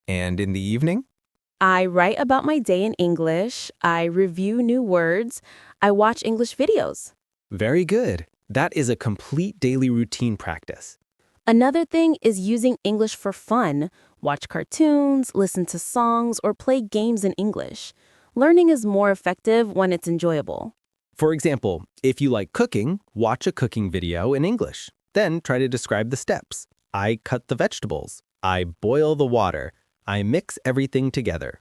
E: And in the evening?
C: I write about my day in English, I review new words, I watch English videos.
E: Very good. That is a complete daily routine practice.
C: Another thing is using English for fun. Watch cartoons, listen to songs, or play games in English. Learning is more effective when it's enjoyable.
E: For example, if you like cooking, watch a cooking video in English. Then try to describe the steps. I cut the vegetables. I boil the water. I mix everything together.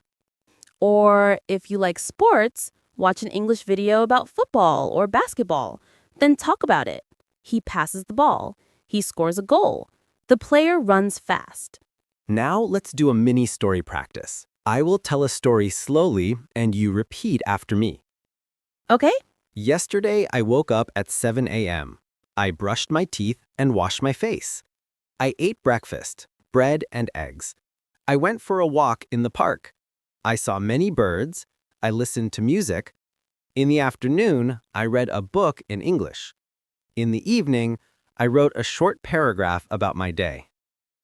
C: Or if you like sports, watch an English video about football or basketball. Then talk about it. He passes the ball. He scores a goal. The player runs fast.
E: Now let's do a mini story practice. I will tell a story slowly and you repeat after me.
C: Okay?
E: Yesterday, I woke up at 7 a.m. I brushed my teeth and washed my face. I ate breakfast, bread and eggs. I went for a walk in the park. I saw many birds. I listened to music. In the afternoon, I read a book in English. In the evening, I wrote a short paragraph about my day.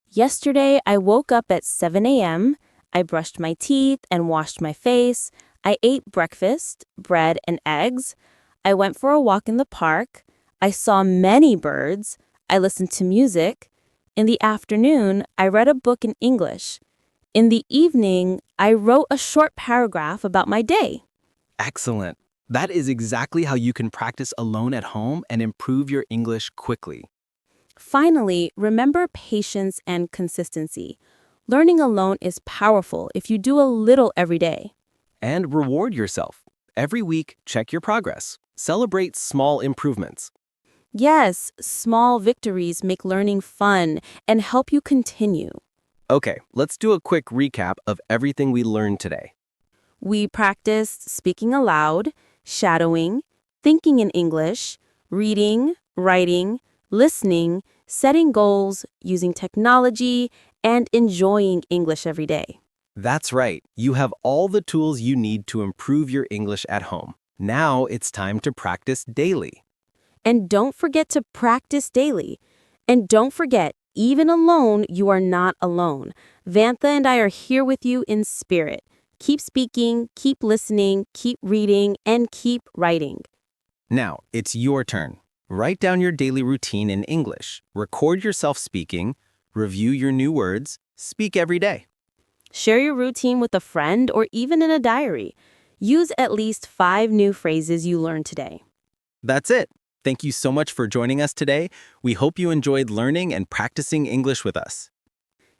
C: Yesterday, I woke up at 7 a.m. I brushed my teeth and washed my face. I ate breakfast, bread and eggs. I went for a walk in the park. I saw many birds. I listened to music. In the afternoon, I read a book in English. In the evening, I wrote a short paragraph about my day.
D: Excellent. That is exactly how you can practice alone at home and improve your English quickly.
C: Finally, remember patience and consistency. Learning alone is powerful if you do a little every day.
D: And reward yourself. Every week, check your progress. Celebrate small improvements.
C: Yes, small victories make learning fun and help you continue.
D: Okay, let's do a quick recap of everything we learned today.
C: We practiced speaking aloud, shadowing, thinking in English, reading, writing, listening, setting goals, using technology, and enjoying English every day.
D: That's right. You have all the tools you need to improve your English at home. Now it's time to practice daily.
C: And don't forget to practice daily. And don't forget, even alone, you are not alone. Vantha and I are here with you in spirit. Keep speaking, keep listening, keep reading, and keep writing.
D: Now, it's your turn. Write down your daily routine in English. Record yourself speaking. Review your new words. Speak every day.
C: Share your routine with a friend or even in a diary. Use at least 5 new phrases you learned today.
D: That's it. Thank you so much for joining us today. We hope you enjoyed learning and practicing English with us.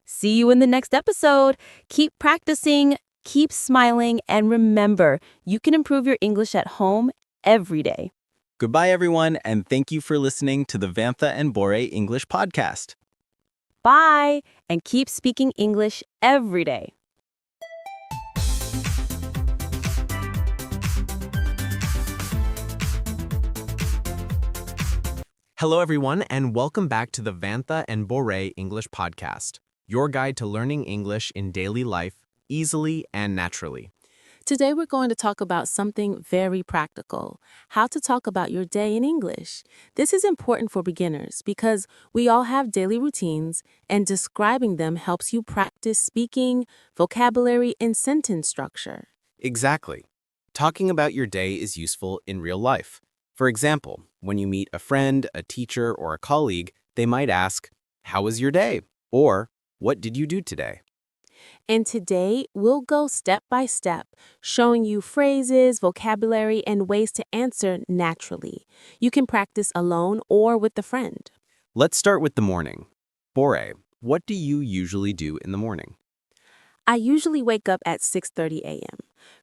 C: See you in the next episode. Keep practicing, keep smiling, and remember, you can improve your English at home every day.
D: Goodbye, everyone, and thank you for listening to the Vantha and Bore English podcast.
C: Bye, and keep speaking English every day.
E: Hello, everyone, and welcome back to the Vantha and Bore English podcast, your guide to learning English in daily life, easily and naturally.
A: Today we're going to talk about something very practical, how to talk about your day in English. This is important for beginners because we all have daily routines and describing them helps you practice speaking, vocabulary, and sentence structure.
E: Exactly. Talking about your day is useful in real life. For example, when you meet a friend, a teacher, or a colleague, they might ask, "How was your day?" Or, What did you do today?
C: And today, we'll go step by step, showing you phrases, vocabulary, and ways to answer naturally. You can practice alone or with a friend.
E: Let's start with the morning. Bore, what do you usually do in the morning?
C: I usually wake up at 6:30 a.m.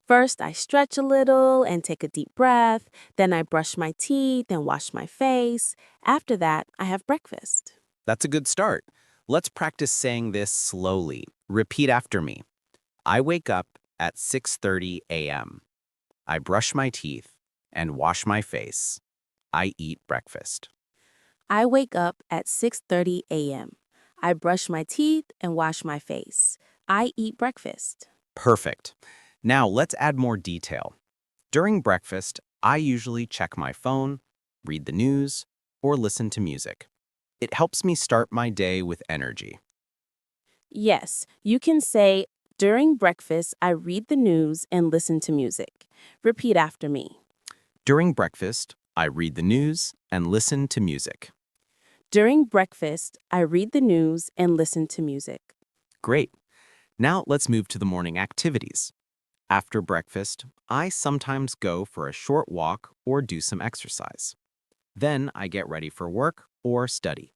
C: First, I stretch a little and take a deep breath. Then I brush my teeth and wash my face. After that, I have breakfast.
E: That's a good start. Let's practice saying this slowly. Repeat after me. I wake up at 6:30 a.m. I brush my teeth and wash my face. I eat breakfast.
C: I wake up at 6:30 a.m. I brush my teeth and wash my face. I eat breakfast.
E: Perfect. Now let's add more detail. During breakfast, I usually check my phone, read the news, or listen to music. It helps me start my day with energy.
C: Yes, you can say, during breakfast, I read the news and listen to music. Repeat after me.
E: During breakfast, I read the news and listen to music.
C: During breakfast, I read the news and listen to music.
E: Great. Now let's move to the morning activities. After breakfast, I sometimes go for a short walk or do some exercise. Then I get ready for work or study.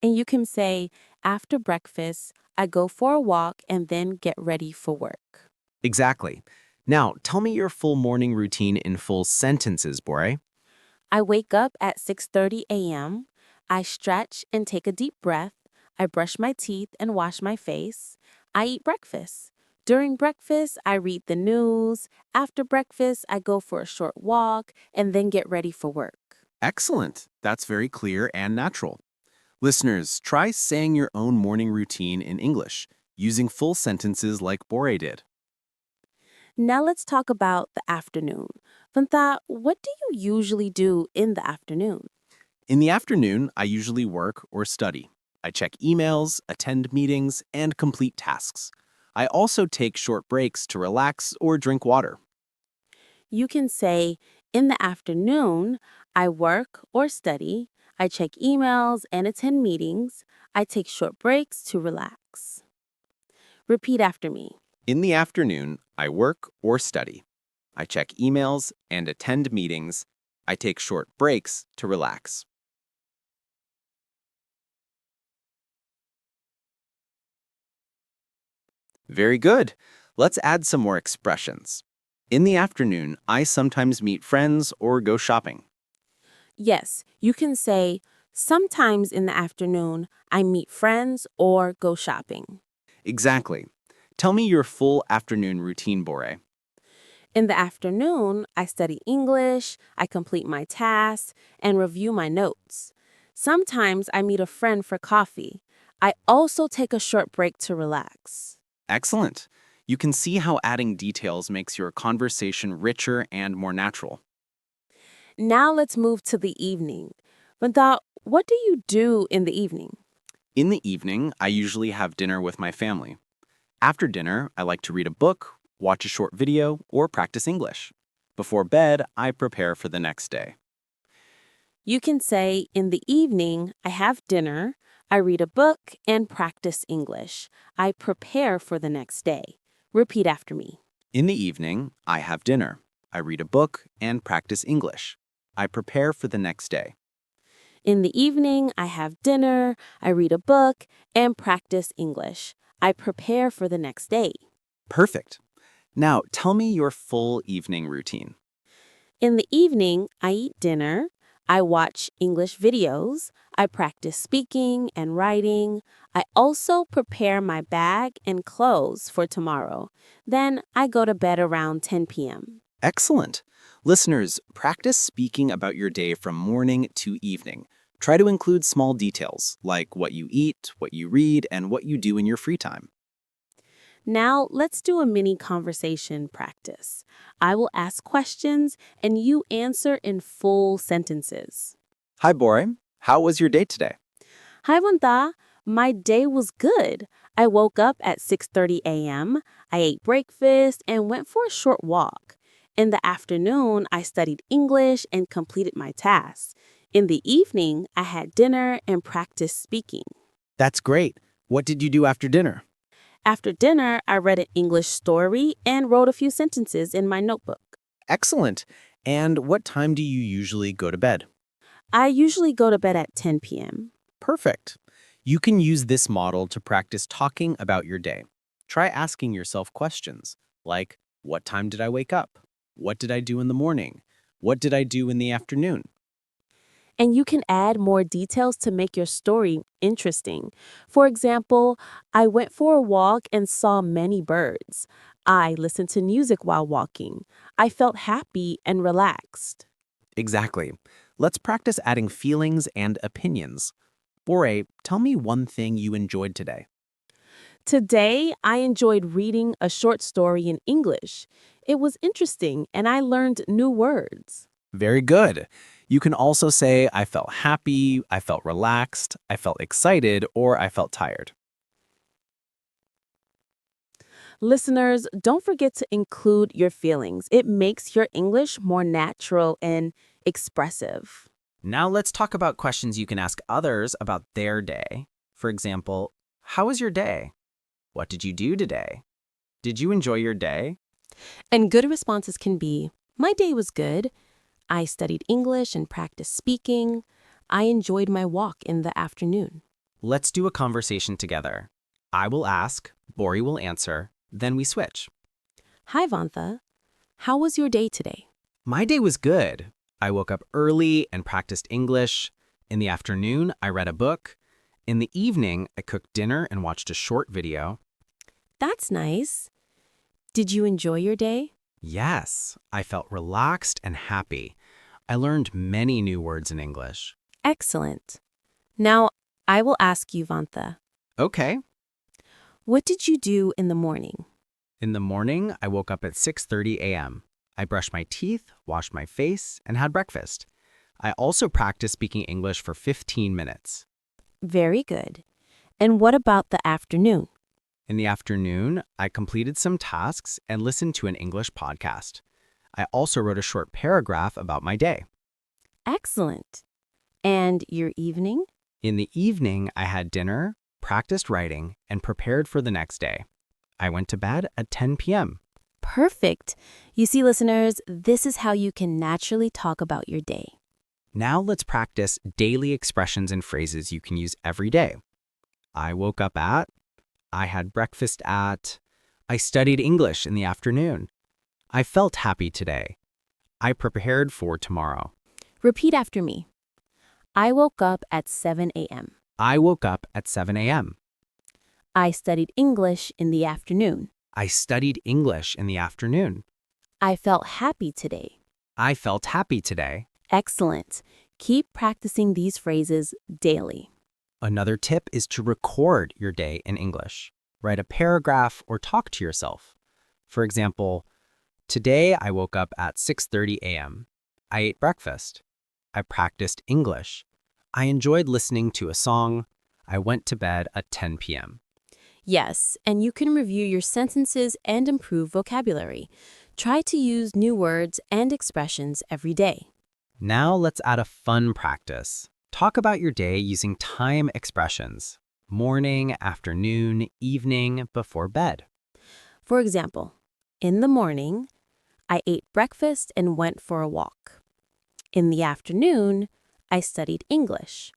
C: And you can say, after breakfast, I go for a walk and then get ready for work.
E: Exactly. Now, tell me your full morning routine in full sentences, Bore.
C: I wake up at 6:30 a.m. I stretch and take a deep breath. I brush my teeth and wash my face. I eat breakfast. During breakfast, I read the news. After breakfast, I go for a short walk and then get ready for work.
E: Excellent. That's very clear and natural. Listeners, try saying your own morning routine in English, using full sentences like Bore did.
C: Now let's talk about the afternoon. Vanta, what do you usually do in the afternoon?
E: In the afternoon, I usually work or study. I check emails, attend meetings, and complete tasks. I also take short breaks to relax or drink water.
C: You can say, in the afternoon, I work or study, I check emails and attend meetings, I take short breaks to relax. Repeat after me.
E: In the afternoon, I work or study. I check emails and attend meetings. I take short breaks to relax. Very good. Let's add some more expressions. In the afternoon, I sometimes meet friends or go shopping.
C: Yes, you can say, sometimes in the afternoon, I meet friends or go shopping.
E: Exactly. Tell me your full afternoon routine, Bore.
C: In the afternoon, I study English, I complete my tasks, and review my notes. Sometimes I meet a friend for coffee. I also take a short break to relax.
E: Excellent. You can see how adding details makes your conversation richer and more natural.
C: Now let's move to the evening. Vanta, what do you do in the evening?
E: In the evening, I usually have dinner with my family. After dinner, I like to read a book, watch a short video, or practice English. Before bed, I prepare for the next day.
C: You can say, in the evening, I have dinner, I read a book, and practice English. I prepare for the next day. Repeat after me.
E: In the evening, I have dinner. I read a book and practice English. I prepare for the next day.
C: In the evening, I have dinner, I read a book, and practice English. I prepare for the next day.
E: Perfect. Now, tell me your full evening routine.
C: In the evening, I eat dinner, I watch English videos, I practice speaking and writing. I also prepare my bag and clothes for tomorrow. Then I go to bed around 10 p.m.
E: Excellent. Listeners, practice speaking about your day from morning to evening. Try to include small details, like what you eat, what you read, and what you do in your free time.
C: Now, let's do a mini conversation practice. I will ask questions and you answer in full sentences.
E: Hi, Bore. How was your day today?
C: Hi, Vanta. My day was good. I woke up at 6:30 a.m. I ate breakfast and went for a short walk. In the afternoon, I studied English and completed my tasks. In the evening, I had dinner and practiced speaking.
E: That's great. What did you do after dinner?
C: After dinner, I read an English story and wrote a few sentences in my notebook.
E: Excellent. And what time do you usually go to bed?
C: I usually go to bed at 10 p.m.
E: Perfect. You can use this model to practice talking about your day. Try asking yourself questions like, what time did I wake up? What did I do in the morning? What did I do in the afternoon?
C: And you can add more details to make your story interesting. For example, I went for a walk and saw many birds. I listened to music while walking. I felt happy and relaxed.
E: Exactly. Let's practice adding feelings and opinions. Bore, tell me one thing you enjoyed today.
C: Today, I enjoyed reading a short story in English. It was interesting and I learned new words.
E: Very good. You can also say, I felt happy, I felt relaxed, I felt excited, or I felt tired.
C: Listeners, don't forget to include your feelings. It makes your English more natural and expressive.
D: Now let's talk about questions you can ask others about their day. For example, how was your day? What did you do today? Did you enjoy your day?
C: And good responses can be, my day was good. I studied English and practiced speaking. I enjoyed my walk in the afternoon.
D: Let's do a conversation together. I will ask, Bori will answer, then we switch.
C: Hi, Vantha. How was your day today?
D: My day was good. I woke up early and practiced English. In the afternoon, I read a book. In the evening, I cooked dinner and watched a short video.
C: That's nice. Did you enjoy your day?
D: Yes, I felt relaxed and happy. I learned many new words in English.
C: Excellent. Now, I will ask you, Vantha.
D: Okay.
C: What did you do in the morning?
D: In the morning, I woke up at 6:30 a.m. I brushed my teeth, washed my face, and had breakfast. I also practiced speaking English for 15 minutes.
C: Very good. And what about the afternoon?
D: In the afternoon, I completed some tasks and listened to an English podcast. I also wrote a short paragraph about my day.
C: Excellent. And your evening?
D: In the evening, I had dinner, practiced writing, and prepared for the next day. I went to bed at 10 p.m.
C: Perfect. You see, listeners, this is how you can naturally talk about your day.
D: Now let's practice daily expressions and phrases you can use every day. I woke up at, I had breakfast at, I studied English in the afternoon. I felt happy today. I prepared for tomorrow.
C: Repeat after me. I woke up at 7 a.m.
D: I woke up at 7 a.m.
C: I studied English in the afternoon.
D: I studied English in the afternoon.
C: I felt happy today.
D: I felt happy today.
C: Excellent. Keep practicing these phrases daily.
D: Another tip is to record your day in English. Write a paragraph or talk to yourself. For example, today I woke up at 6:30 a.m. I ate breakfast. I practiced English. I enjoyed listening to a song. I went to bed at 10 p.m.
C: Yes, and you can review your sentences and improve vocabulary. Try to use new words and expressions every day.
D: Now let's add a fun practice. Talk about your day using time expressions. Morning, afternoon, evening, before bed.
C: For example, in the morning, I ate breakfast and went for a walk. In the afternoon, I studied English.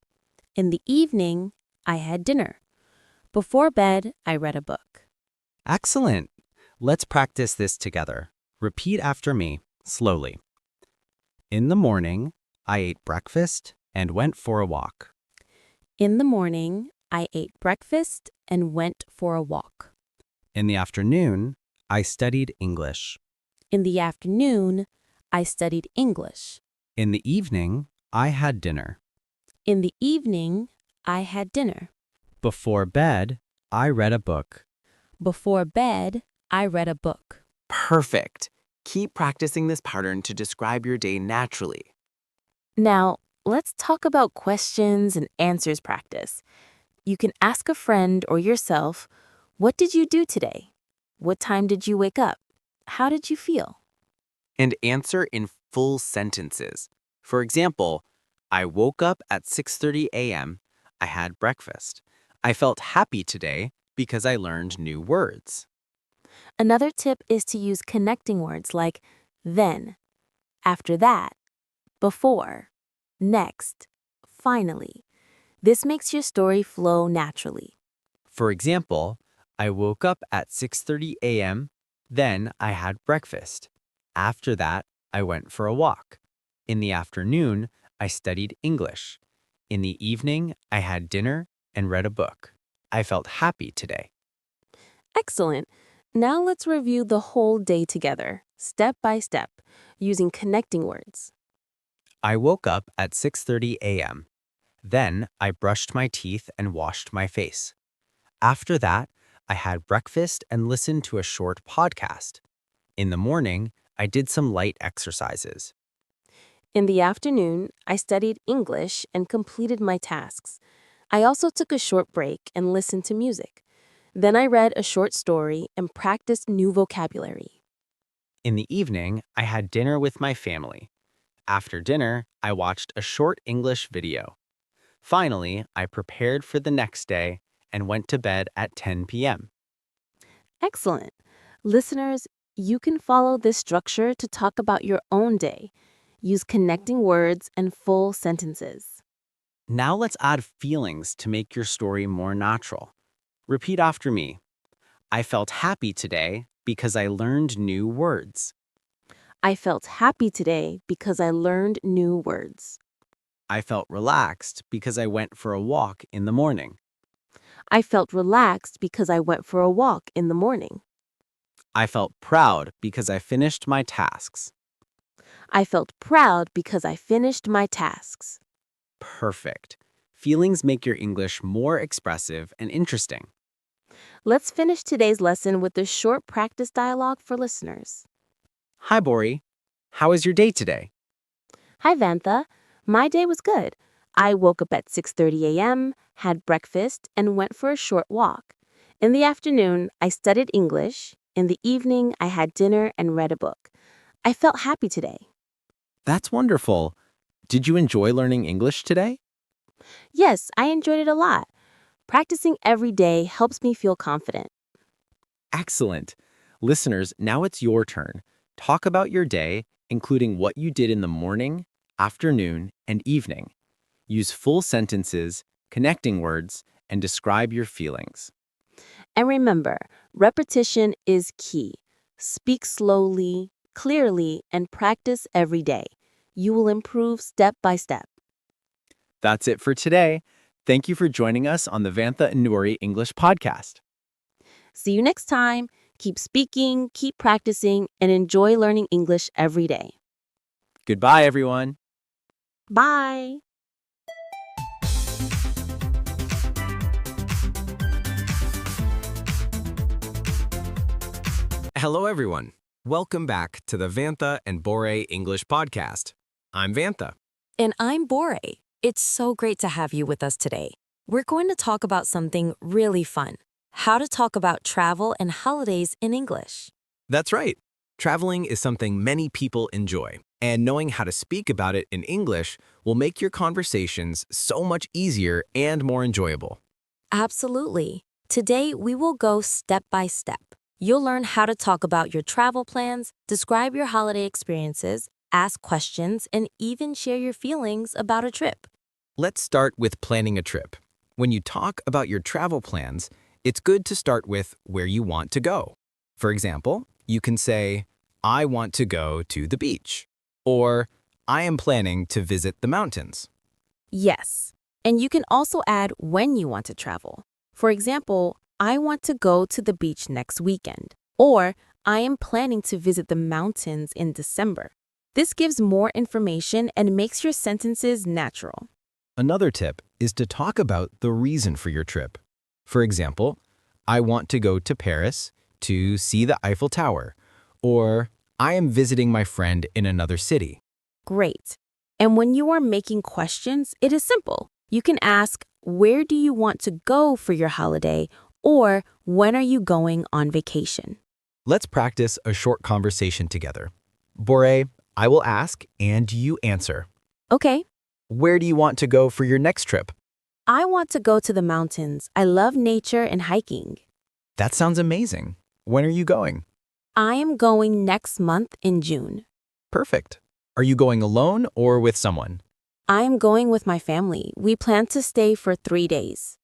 C: In the evening, I had dinner. Before bed, I read a book.
D: Excellent. Let's practice this together. Repeat after me, slowly. In the morning, I ate breakfast and went for a walk.
C: In the morning, I ate breakfast and went for a walk.
D: In the afternoon, I studied English.
C: In the afternoon, I studied English.
D: In the evening, I had dinner.
C: In the evening, I had dinner.
D: Before bed, I read a book.
C: Before bed, I read a book.
D: Perfect. Keep practicing this pattern to describe your day naturally.
C: Now, let's talk about questions and answers practice. You can ask a friend or yourself, what did you do today? What time did you wake up? How did you feel?
D: And answer in full sentences. For example, I woke up at 6:30 a.m. I had breakfast. I felt happy today because I learned new words.
C: Another tip is to use connecting words like then, after that, before, next, finally. This makes your story flow naturally.
D: For example, I woke up at 6:30 a.m., then I had breakfast. After that, I went for a walk. In the afternoon, I studied English. In the evening, I had dinner and read a book. I felt happy today.
C: Excellent. Now let's review the whole day together, step by step, using connecting words.
D: I woke up at 6:30 a.m. Then I brushed my teeth and washed my face. After that, I had breakfast and listened to a short podcast. In the morning, I did some light exercises.
C: In the afternoon, I studied English and completed my tasks. I also took a short break and listened to music. Then I read a short story and practiced new vocabulary.
D: In the evening, I had dinner with my family. After dinner, I watched a short English video. Finally, I prepared for the next day and went to bed at 10 p.m.
C: Excellent. Listeners, you can follow this structure to talk about your own day. Use connecting words and full sentences.
D: Now let's add feelings to make your story more natural. Repeat after me. I felt happy today because I learned new words.
C: I felt happy today because I learned new words.
D: I felt relaxed because I went for a walk in the morning.
C: I felt relaxed because I went for a walk in the morning.
D: I felt proud because I finished my tasks.
C: I felt proud because I finished my tasks.
D: Perfect. Feelings make your English more expressive and interesting.
C: Let's finish today's lesson with a short practice dialogue for listeners.
D: Hi, Bori. How was your day today?
C: Hi, Vantha. My day was good. I woke up at 6:30 a.m., had breakfast, and went for a short walk. In the afternoon, I studied English. In the evening, I had dinner and read a book. I felt happy today.
E: That's wonderful. Did you enjoy learning English today?
C: Yes, I enjoyed it a lot. Practicing every day helps me feel confident.
E: Excellent. Listeners, now it's your turn. Talk about your day, including what you did in the morning, afternoon, and evening. Use full sentences, connecting words, and describe your feelings.
C: And remember, repetition is key. Speak slowly, clearly, and practice every day. You will improve step by step.
E: That's it for today. Thank you for joining us on the Vantha and Nuri English podcast.
C: See you next time. Keep speaking, keep practicing, and enjoy learning English every day.
E: Goodbye, everyone.
C: Bye.
E: Hello, everyone. Welcome back to the Vantha and Bore English podcast. I'm Vantha.
A: And I'm Bore. It's so great to have you with us today. We're going to talk about something really fun: how to talk about travel and holidays in English.
E: That's right. Traveling is something many people enjoy, and knowing how to speak about it in English will make your conversations so much easier and more enjoyable.
A: Absolutely. Today, we will go step by step. You'll learn how to talk about your travel plans, describe your holiday experiences, ask questions, and even share your feelings about a trip.
E: Let's start with planning a trip. When you talk about your travel plans, it's good to start with where you want to go. For example, you can say, I want to go to the beach, or I am planning to visit the mountains.
C: Yes. And you can also add when you want to travel. For example, I want to go to the beach next weekend, or I am planning to visit the mountains in December. This gives more information and makes your sentences natural.
E: Another tip is to talk about the reason for your trip. For example, I want to go to Paris to see the Eiffel Tower, or I am visiting my friend in another city.
C: Great. And when you are making questions, it is simple. You can ask, where do you want to go for your holiday? Or when are you going on vacation?
E: Let's practice a short conversation together. Bore, I will ask and you answer.
C: Okay.
E: Where do you want to go for your next trip?
C: I want to go to the mountains. I love nature and hiking.
E: That sounds amazing. When are you going?
C: I am going next month in June.
E: Perfect. Are you going alone or with someone?
C: I am going with my family. We plan to stay for 3 days.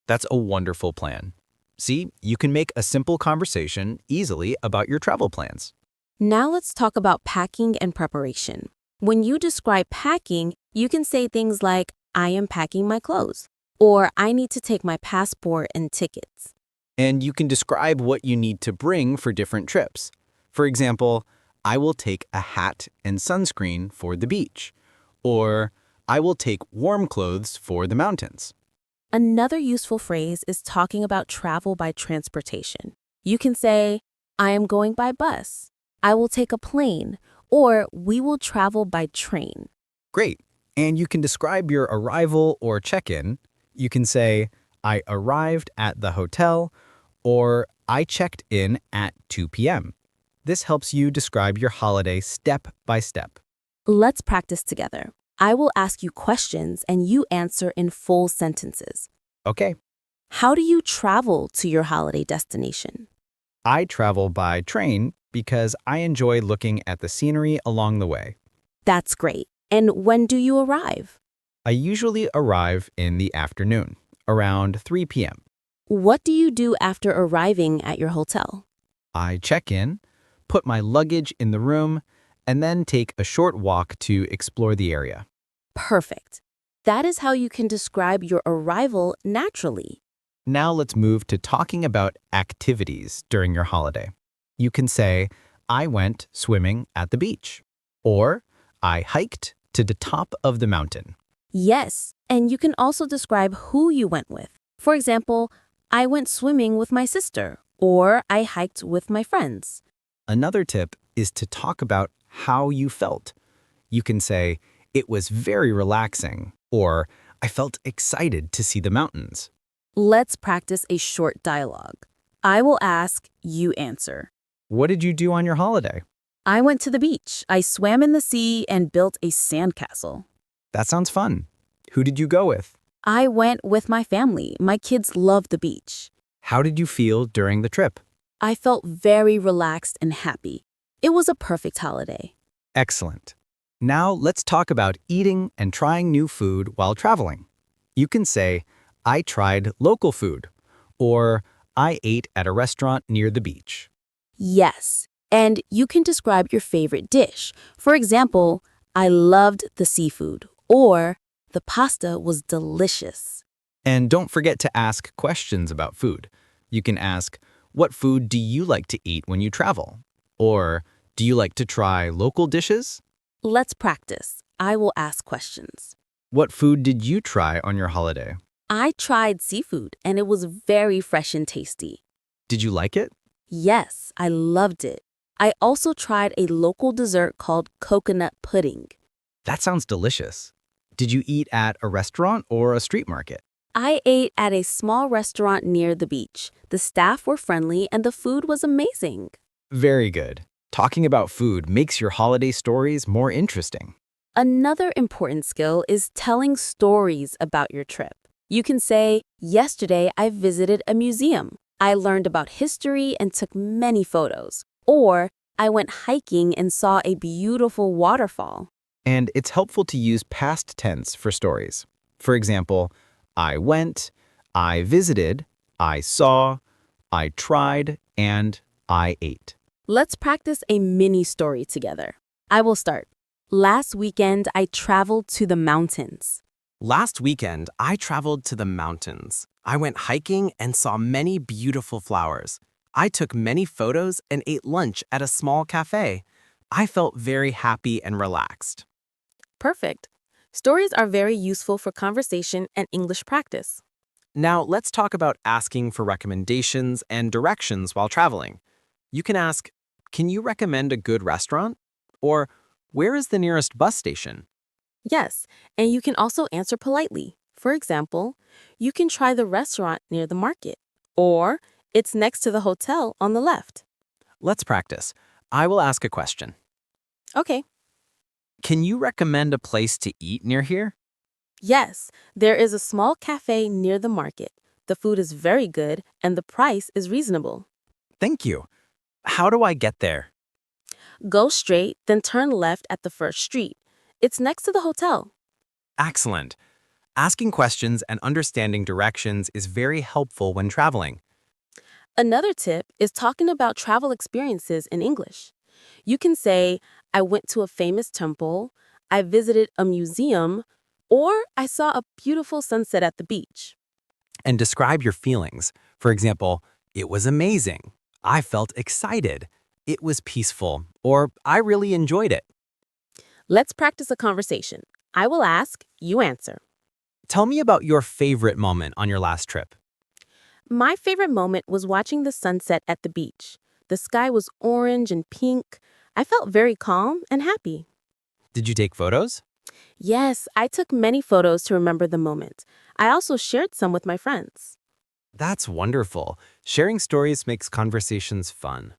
E: That's a wonderful plan. See, you can make a simple conversation easily about your travel plans.
C: Now let's talk about packing and preparation. When you describe packing, you can say things like, I am packing my clothes, or I need to take my passport and tickets.
E: And you can describe what you need to bring for different trips. For example, I will take a hat and sunscreen for the beach, or I will take warm clothes for the mountains.
C: Another useful phrase is talking about travel by transportation. You can say, I am going by bus, I will take a plane, or we will travel by train.
E: Great. And you can describe your arrival or check-in. You can say, I arrived at the hotel, or I checked in at 2 p.m. This helps you describe your holiday step by step.
C: Let's practice together. I will ask you questions and you answer in full sentences.
E: Okay.
C: How do you travel to your holiday destination?
E: I travel by train because I enjoy looking at the scenery along the way.
C: That's great. And when do you arrive?
E: I usually arrive in the afternoon, around 3 p.m.
C: What do you do after arriving at your hotel?
E: I check in, put my luggage in the room, and then take a short walk to explore the area.
C: Perfect. That is how you can describe your arrival naturally.
E: Now let's move to talking about activities during your holiday. You can say, I went swimming at the beach, or I hiked to the top of the mountain.
C: Yes, and you can also describe who you went with. For example, I went swimming with my sister, or I hiked with my friends.
E: Another tip is to talk about how you felt. You can say, it was very relaxing, or I felt excited to see the mountains.
C: Let's practice a short dialogue. I will ask, you answer.
E: What did you do on your holiday?
C: I went to the beach. I swam in the sea and built a sandcastle.
E: That sounds fun. Who did you go with?
C: I went with my family. My kids love the beach.
E: How did you feel during the trip?
C: I felt very relaxed and happy. It was a perfect holiday.
E: Excellent. Now let's talk about eating and trying new food while traveling. You can say, I tried local food, or I ate at a restaurant near the beach.
C: Yes, and you can describe your favorite dish. For example, I loved the seafood, or the pasta was delicious.
E: And don't forget to ask questions about food. You can ask, what food do you like to eat when you travel? Or, do you like to try local dishes?
C: Let's practice. I will ask questions.
E: What food did you try on your holiday?
C: I tried seafood, and it was very fresh and tasty.
E: Did you like it?
C: Yes, I loved it. I also tried a local dessert called coconut pudding.
E: That sounds delicious. Did you eat at a restaurant or a street market?
C: I ate at a small restaurant near the beach. The staff were friendly and the food was amazing.
E: Very good. Talking about food makes your holiday stories more interesting.
C: Another important skill is telling stories about your trip. You can say, yesterday I visited a museum. I learned about history and took many photos. Or, I went hiking and saw a beautiful waterfall.
E: And it's helpful to use past tense for stories. For example, I went, I visited, I saw, I tried, and I ate.
C: Let's practice a mini story together. I will start. Last weekend, I traveled to the mountains.
F: Last weekend, I traveled to the mountains. I went hiking and saw many beautiful flowers. I took many photos and ate lunch at a small cafe. I felt very happy and relaxed.
C: Perfect. Stories are very useful for conversation and English practice.
F: Now, let's talk about asking for recommendations and directions while traveling. You can ask, can you recommend a good restaurant? Or, where is the nearest bus station?
C: Yes, and you can also answer politely. For example, you can try the restaurant near the market, or it's next to the hotel on the left.
F: Let's practice. I will ask a question.
C: Okay.
F: Can you recommend a place to eat near here?
C: Yes, there is a small cafe near the market. The food is very good and the price is reasonable.
F: Thank you. How do I get there?
C: Go straight, then turn left at the first street. It's next to the hotel.
F: Excellent. Asking questions and understanding directions is very helpful when traveling.
C: Another tip is talking about travel experiences in English. You can say, I went to a famous temple, I visited a museum, or I saw a beautiful sunset at the beach.
F: And describe your feelings. For example, it was amazing. I felt excited. It was peaceful. Or I really enjoyed it.
C: Let's practice a conversation. I will ask, you answer.
F: Tell me about your favorite moment on your last trip.
C: My favorite moment was watching the sunset at the beach. The sky was orange and pink. I felt very calm and happy.
F: Did you take photos?
C: Yes, I took many photos to remember the moment. I also shared some with my friends.
F: That's wonderful. Sharing stories makes conversations fun.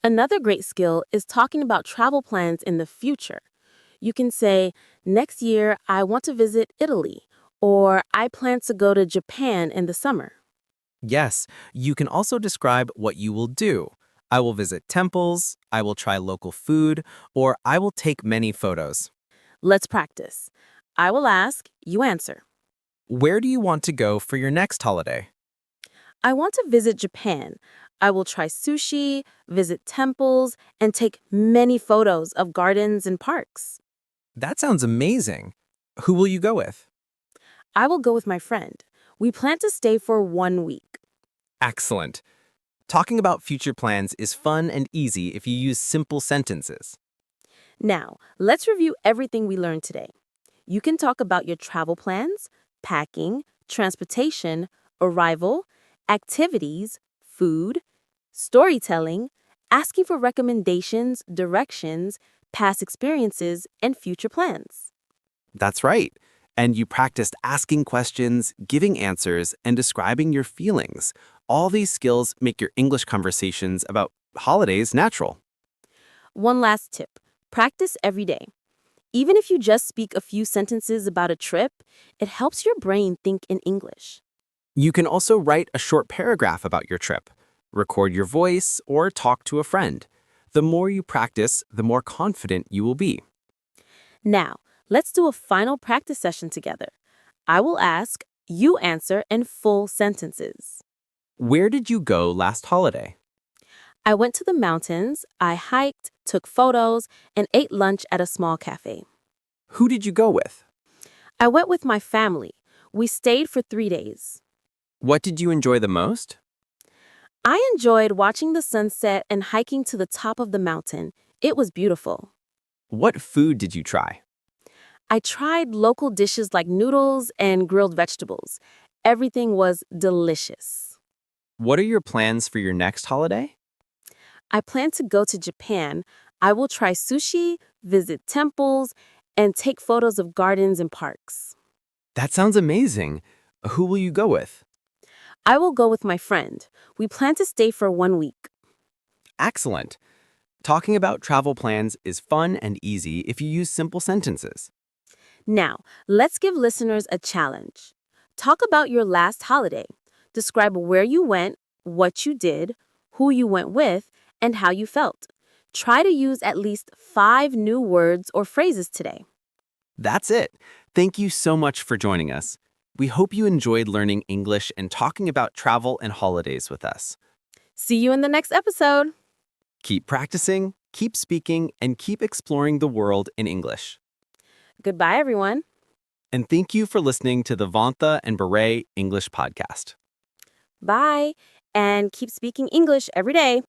C: Another great skill is talking about travel plans in the future. You can say, next year I want to visit Italy, or I plan to go to Japan in the summer.
F: Yes, you can also describe what you will do. I will visit temples, I will try local food, or I will take many photos.
C: Let's practice. I will ask, you answer.
F: Where do you want to go for your next holiday?
C: I want to visit Japan. I will try sushi, visit temples, and take many photos of gardens and parks.
F: That sounds amazing. Who will you go with?
C: I will go with my friend. We plan to stay for 1 week.
F: Excellent. Talking about future plans is fun and easy if you use simple sentences.
C: Now, let's review everything we learned today. You can talk about your travel plans, packing, transportation, arrival, activities, food, storytelling, asking for recommendations, directions, past experiences, and future plans.
F: That's right. And you practiced asking questions, giving answers, and describing your feelings. All these skills make your English conversations about holidays natural.
C: One last tip, practice every day. Even if you just speak a few sentences about a trip, it helps your brain think in English.
F: You can also write a short paragraph about your trip, record your voice, or talk to a friend. The more you practice, the more confident you will be.
C: Now, let's do a final practice session together. I will ask, you answer in full sentences.
F: Where did you go last holiday?
C: I went to the mountains, I hiked, took photos, and ate lunch at a small cafe.
F: Who did you go with?
C: I went with my family. We stayed for 3 days.
F: What did you enjoy the most?
C: I enjoyed watching the sunset and hiking to the top of the mountain. It was beautiful.
F: What food did you try?
C: I tried local dishes like noodles and grilled vegetables. Everything was delicious.
F: What are your plans for your next holiday?
C: I plan to go to Japan. I will try sushi, visit temples, and take photos of gardens and parks.
F: That sounds amazing. Who will you go with?
C: I will go with my friend. We plan to stay for 1 week.
F: Excellent. Talking about travel plans is fun and easy if you use simple sentences.
C: Now, let's give listeners a challenge. Talk about your last holiday. Describe where you went, what you did, who you went with, and how you felt. Try to use at least 5 new words or phrases today.
F: That's it. Thank you so much for joining us. We hope you enjoyed learning English and talking about travel and holidays with us.
C: See you in the next episode.
F: Keep practicing, keep speaking, and keep exploring the world in English.
C: Goodbye, everyone.
F: And thank you for listening to the Vantha and Beret English podcast.
C: Bye. And keep speaking English every day.